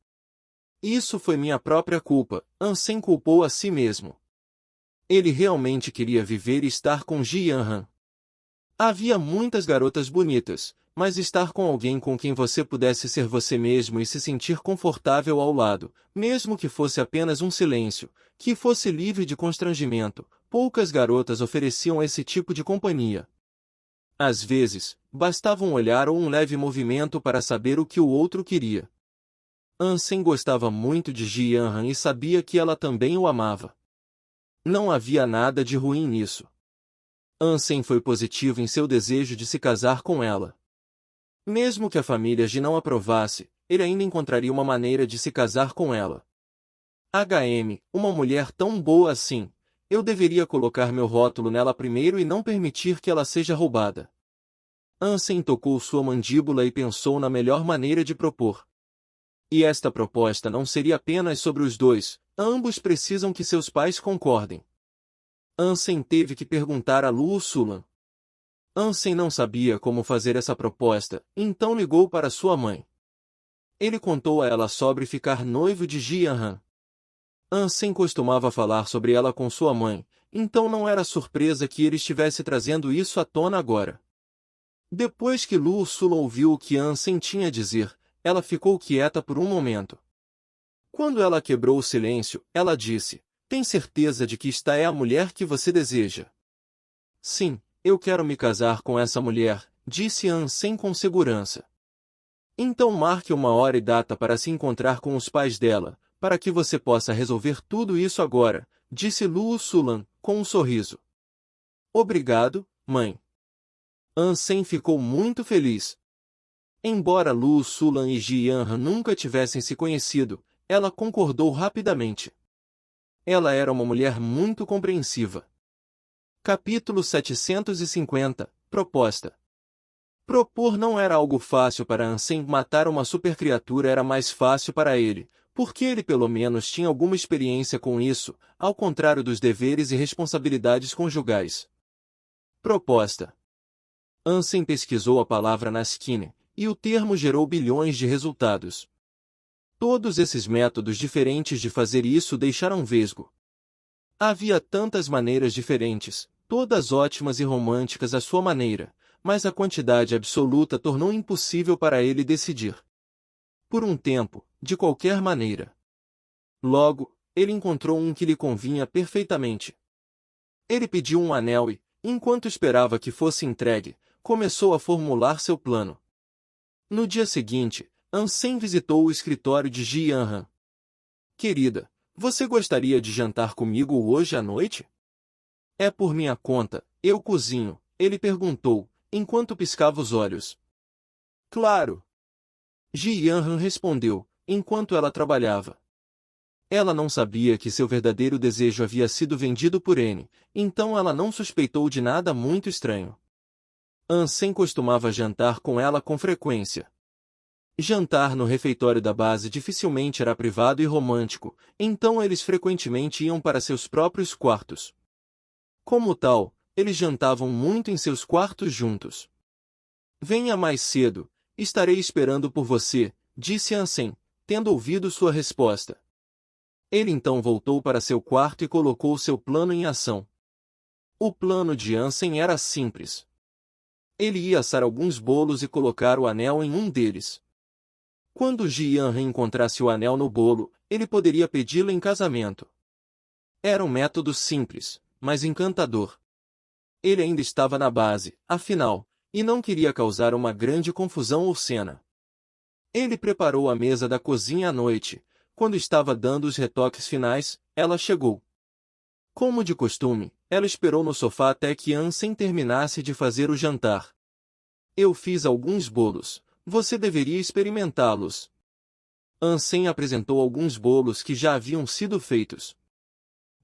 Isso foi minha própria culpa, Ansem culpou a si mesmo. Ele realmente queria viver e estar com Ji Yanran. Havia muitas garotas bonitas, mas estar com alguém com quem você pudesse ser você mesmo e se sentir confortável ao lado, mesmo que fosse apenas um silêncio, que fosse livre de constrangimento, poucas garotas ofereciam esse tipo de companhia. Às vezes, bastava um olhar ou um leve movimento para saber o que o outro queria. Ansem gostava muito de Ji Yanran e sabia que ela também o amava. Não havia nada de ruim nisso. Ansem foi positivo em seu desejo de se casar com ela. Mesmo que a família Ji não aprovasse, ele ainda encontraria uma maneira de se casar com ela. Uma mulher tão boa assim, eu deveria colocar meu rótulo nela primeiro e não permitir que ela seja roubada. Ansem tocou sua mandíbula e pensou na melhor maneira de propor. E esta proposta não seria apenas sobre os dois, ambos precisam que seus pais concordem. Ansem teve que perguntar a Luo Sulan. Ansem não sabia como fazer essa proposta, então ligou para sua mãe. Ele contou a ela sobre ficar noivo de Ji Yanran. Ansem costumava falar sobre ela com sua mãe, então não era surpresa que ele estivesse trazendo isso à tona agora. Depois que Luo Sulan ouviu o que Ansem tinha a dizer, ela ficou quieta por um momento. Quando ela quebrou o silêncio, ela disse, Tem certeza de que esta é a mulher que você deseja? Sim, eu quero me casar com essa mulher, disse Ansem com segurança. Então marque uma hora e data para se encontrar com os pais dela, para que você possa resolver tudo isso agora, disse Luo Sulan, com um sorriso. Obrigado, mãe. Ansem ficou muito feliz. Embora Luo Sulan e Ji Yanran nunca tivessem se conhecido, ela concordou rapidamente. Ela era uma mulher muito compreensiva. Capítulo 750 Proposta. Propor não era algo fácil para Ansem, matar uma supercriatura era mais fácil para ele, porque ele pelo menos tinha alguma experiência com isso, ao contrário dos deveres e responsabilidades conjugais. Proposta. Ansem pesquisou a palavra na Skinner, e o termo gerou bilhões de resultados. Todos esses métodos diferentes de fazer isso deixaram vesgo. Havia tantas maneiras diferentes, todas ótimas e românticas à sua maneira, mas a quantidade absoluta tornou impossível para ele decidir. Por um tempo, de qualquer maneira. Logo, ele encontrou um que lhe convinha perfeitamente. Ele pediu um anel e, enquanto esperava que fosse entregue, começou a formular seu plano. No dia seguinte, Ansem visitou o escritório de Ji Yanran. Querida, você gostaria de jantar comigo hoje à noite? É por minha conta, eu cozinho, ele perguntou, enquanto piscava os olhos. Claro. Ji Yanran respondeu, enquanto ela trabalhava. Ela não sabia que seu verdadeiro desejo havia sido vendido por N, então ela não suspeitou de nada muito estranho. Ansem costumava jantar com ela com frequência. Jantar no refeitório da base dificilmente era privado e romântico, então eles frequentemente iam para seus próprios quartos. Como tal, eles jantavam muito em seus quartos juntos. Venha mais cedo, estarei esperando por você, disse Ansem, tendo ouvido sua resposta. Ele então voltou para seu quarto e colocou seu plano em ação. O plano de Ansem era simples. Ele ia assar alguns bolos e colocar o anel em um deles. Quando Ji Yanran encontrasse o anel no bolo, ele poderia pedi-lo em casamento. Era um método simples, mas encantador. Ele ainda estava na base, afinal, e não queria causar uma grande confusão ou cena. Ele preparou a mesa da cozinha à noite. Quando estava dando os retoques finais, ela chegou. Como de costume, ela esperou no sofá até que Ansem terminasse de fazer o jantar. Eu fiz alguns bolos. Você deveria experimentá-los. Ansem apresentou alguns bolos que já haviam sido feitos.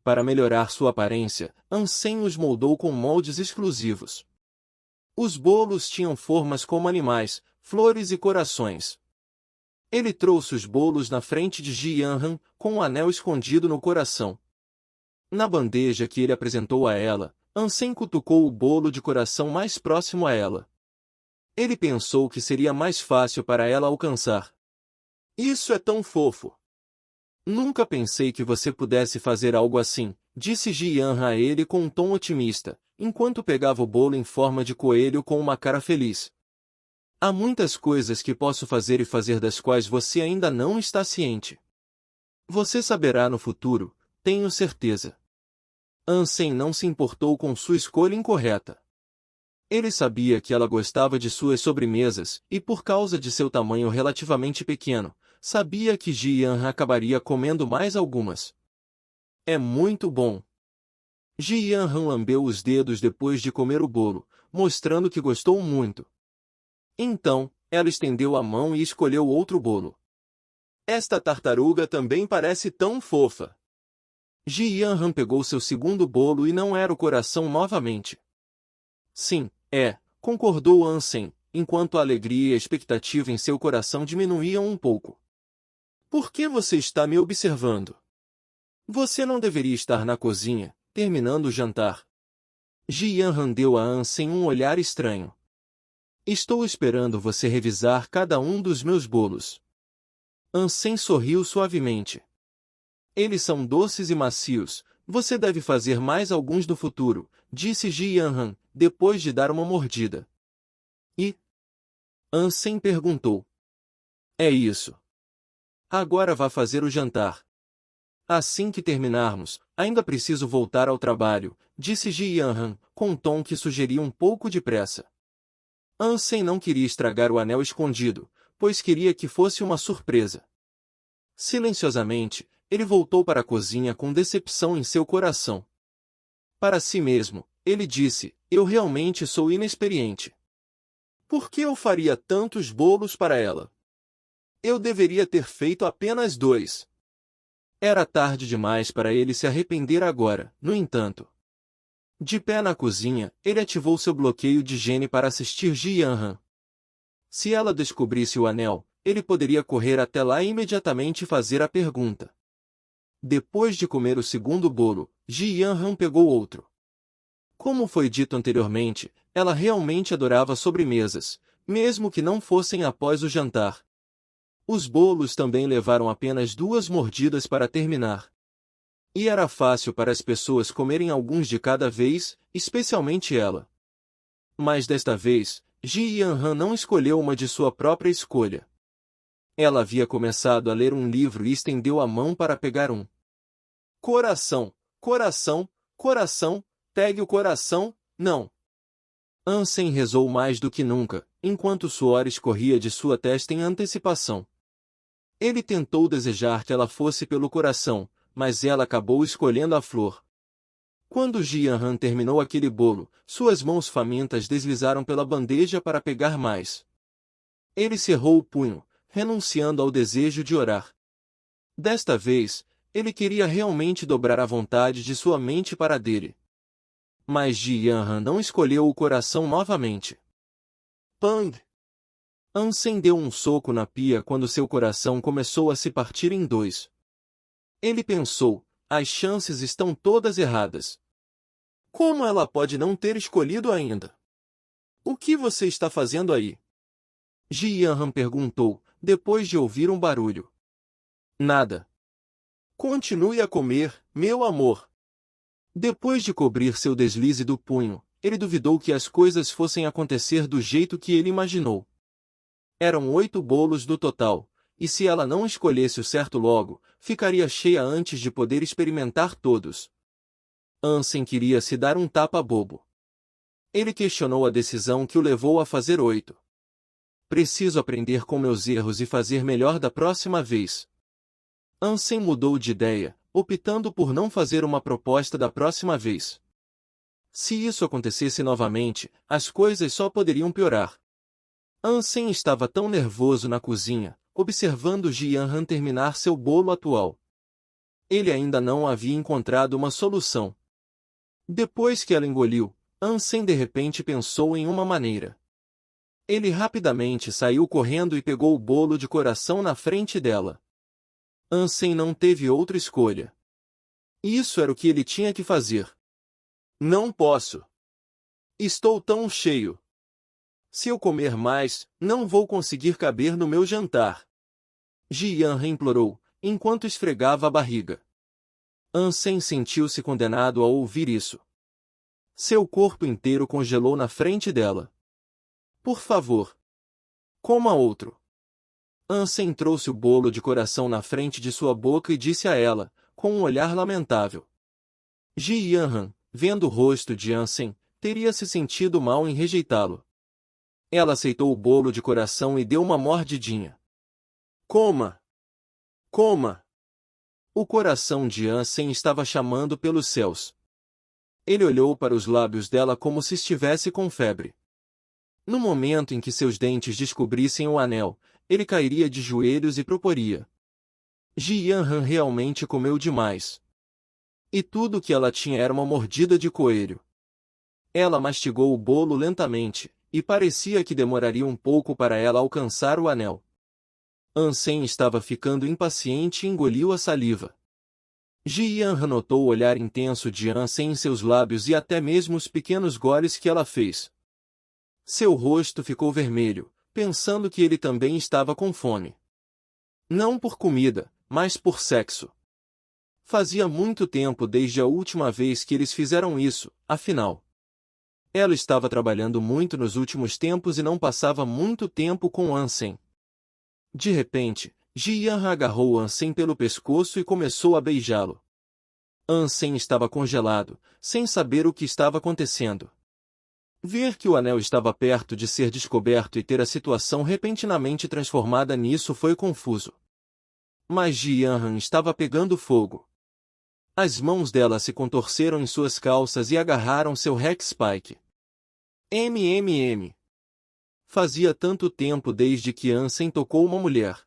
Para melhorar sua aparência, Ansem os moldou com moldes exclusivos. Os bolos tinham formas como animais, flores e corações. Ele trouxe os bolos na frente de Ji Yanran, com o anel escondido no coração. Na bandeja que ele apresentou a ela, Ansem cutucou o bolo de coração mais próximo a ela. Ele pensou que seria mais fácil para ela alcançar. Isso é tão fofo. Nunca pensei que você pudesse fazer algo assim, disse Ji Yanran a ele com um tom otimista, enquanto pegava o bolo em forma de coelho com uma cara feliz. Há muitas coisas que posso fazer e fazer das quais você ainda não está ciente. Você saberá no futuro, tenho certeza. Ansem não se importou com sua escolha incorreta. Ele sabia que ela gostava de suas sobremesas, e por causa de seu tamanho relativamente pequeno, sabia que Ji Yanran acabaria comendo mais algumas. É muito bom. Ji Yanran lambeu os dedos depois de comer o bolo, mostrando que gostou muito. Então, ela estendeu a mão e escolheu outro bolo. Esta tartaruga também parece tão fofa. Ji Yanran pegou seu segundo bolo e não era o coração novamente. Sim, concordou Ansem, enquanto a alegria e a expectativa em seu coração diminuíam um pouco. Por que você está me observando? Você não deveria estar na cozinha, terminando o jantar. Ji Yanran deu a Ansem um olhar estranho. Estou esperando você revisar cada um dos meus bolos. Ansem sorriu suavemente. Eles são doces e macios, você deve fazer mais alguns no futuro, disse Ji Yanran, depois de dar uma mordida. E? Ansem perguntou. É isso. Agora vá fazer o jantar. Assim que terminarmos, ainda preciso voltar ao trabalho, disse Ji Yanran, com um tom que sugeria um pouco de pressa. Ansem não queria estragar o anel escondido, pois queria que fosse uma surpresa. Silenciosamente, ele voltou para a cozinha com decepção em seu coração. Para si mesmo, ele disse, eu realmente sou inexperiente. Por que eu faria tantos bolos para ela? Eu deveria ter feito apenas 2. Era tarde demais para ele se arrepender agora, no entanto. De pé na cozinha, ele ativou seu bloqueio de higiene para assistir Ji Yanran. Se ela descobrisse o anel, ele poderia correr até lá e imediatamente fazer a pergunta. Depois de comer o segundo bolo, Ji Yanran pegou outro. Como foi dito anteriormente, ela realmente adorava sobremesas, mesmo que não fossem após o jantar. Os bolos também levaram apenas 2 mordidas para terminar. E era fácil para as pessoas comerem alguns de cada vez, especialmente ela. Mas desta vez, Ji Yanran não escolheu uma de sua própria escolha. Ela havia começado a ler um livro e estendeu a mão para pegar um. Coração, coração, coração, pegue o coração, não. Ansem rezou mais do que nunca, enquanto o suor escorria de sua testa em antecipação. Ele tentou desejar que ela fosse pelo coração, mas ela acabou escolhendo a flor. Quando Ji Yanran terminou aquele bolo, suas mãos famintas deslizaram pela bandeja para pegar mais. Ele cerrou o punho, renunciando ao desejo de orar. Desta vez, ele queria realmente dobrar a vontade de sua mente para a dele. Mas Ji Yanran não escolheu o coração novamente. Pang! Ansem deu um soco na pia quando seu coração começou a se partir em 2. Ele pensou, as chances estão todas erradas. Como ela pode não ter escolhido ainda? O que você está fazendo aí? Ji Yanran perguntou, depois de ouvir um barulho. Nada. Continue a comer, meu amor. Depois de cobrir seu deslize do punho, ele duvidou que as coisas fossem acontecer do jeito que ele imaginou. Eram 8 bolos do total, e se ela não escolhesse o certo logo, ficaria cheia antes de poder experimentar todos. Ansem queria se dar um tapa bobo. Ele questionou a decisão que o levou a fazer 8. Preciso aprender com meus erros e fazer melhor da próxima vez. Ansem mudou de ideia, optando por não fazer uma proposta da próxima vez. Se isso acontecesse novamente, as coisas só poderiam piorar. Ansem estava tão nervoso na cozinha, observando Ji Yanran terminar seu bolo atual. Ele ainda não havia encontrado uma solução. Depois que ela engoliu, Ansem de repente pensou em uma maneira. Ele rapidamente saiu correndo e pegou o bolo de coração na frente dela. Ansem não teve outra escolha. Isso era o que ele tinha que fazer. Não posso. Estou tão cheio. Se eu comer mais, não vou conseguir caber no meu jantar. Ji Yanran implorou, enquanto esfregava a barriga. Ansem sentiu-se condenado ao ouvir isso. Seu corpo inteiro congelou na frente dela. Por favor. Coma outro. Ansem trouxe o bolo de coração na frente de sua boca e disse a ela, com um olhar lamentável. Ji Yanran, vendo o rosto de Ansem, teria se sentido mal em rejeitá-lo. Ela aceitou o bolo de coração e deu uma mordidinha. Coma! Coma! O coração de Ansem estava chamando pelos céus. Ele olhou para os lábios dela como se estivesse com febre. No momento em que seus dentes descobrissem o anel, ele cairia de joelhos e proporia. Ji Yanran realmente comeu demais. E tudo o que ela tinha era uma mordida de coelho. Ela mastigou o bolo lentamente, e parecia que demoraria um pouco para ela alcançar o anel. Ansem estava ficando impaciente e engoliu a saliva. Ji Yanran notou o olhar intenso de Ansem em seus lábios e até mesmo os pequenos goles que ela fez. Seu rosto ficou vermelho, pensando que ele também estava com fome. Não por comida, mas por sexo. Fazia muito tempo desde a última vez que eles fizeram isso, afinal. Ela estava trabalhando muito nos últimos tempos e não passava muito tempo com Ansem. De repente, Ji-Yan agarrou Ansem pelo pescoço e começou a beijá-lo. Ansem estava congelado, sem saber o que estava acontecendo. Ver que o anel estava perto de ser descoberto e ter a situação repentinamente transformada nisso foi confuso. Mas Ji-Yan estava pegando fogo. As mãos dela se contorceram em suas calças e agarraram seu Hexspike. Fazia tanto tempo desde que Ansem tocou uma mulher.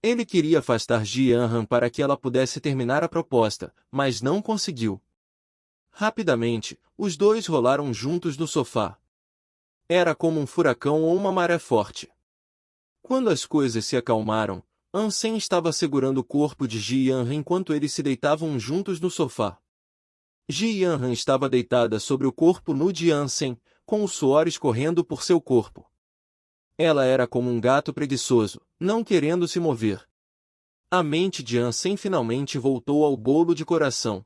Ele queria afastar Ji-Yan para que ela pudesse terminar a proposta, mas não conseguiu. Rapidamente, os dois rolaram juntos no sofá. Era como um furacão ou uma maré forte. Quando as coisas se acalmaram, Ansem estava segurando o corpo de Ji-Yan enquanto eles se deitavam juntos no sofá. Ji-Yan estava deitada sobre o corpo nu de Ansem, com o suor escorrendo por seu corpo. Ela era como um gato preguiçoso, não querendo se mover. A mente de Ansem finalmente voltou ao bolo de coração.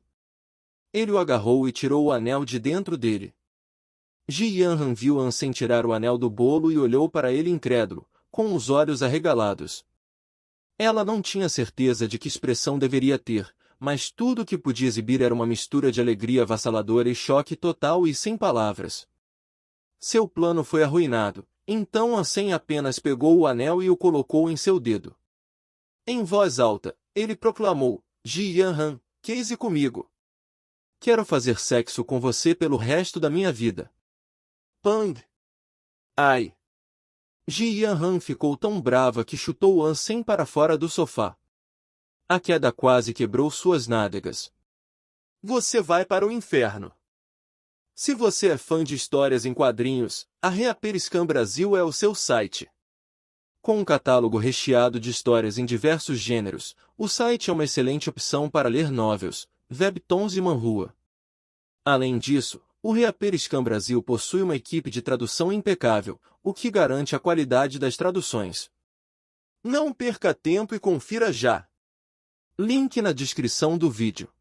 Ele o agarrou e tirou o anel de dentro dele. Ji-Yan viu Ansem tirar o anel do bolo e olhou para ele incrédulo, com os olhos arregalados. Ela não tinha certeza de que expressão deveria ter, mas tudo o que podia exibir era uma mistura de alegria avassaladora e choque total e sem palavras. Seu plano foi arruinado, então Ansem apenas pegou o anel e o colocou em seu dedo. Em voz alta, ele proclamou, Ji-Yan, case comigo. Quero fazer sexo com você pelo resto da minha vida. Pang! Ai! Ji-Yan ficou tão brava que chutou Ansem para fora do sofá. A queda quase quebrou suas nádegas. Você vai para o inferno. Se você é fã de histórias em quadrinhos, a Reaperiscan Brasil é o seu site. Com um catálogo recheado de histórias em diversos gêneros, o site é uma excelente opção para ler novels, webtoons e manhua. Além disso, o Reaperiscan Brasil possui uma equipe de tradução impecável, o que garante a qualidade das traduções. Não perca tempo e confira já! Link na descrição do vídeo.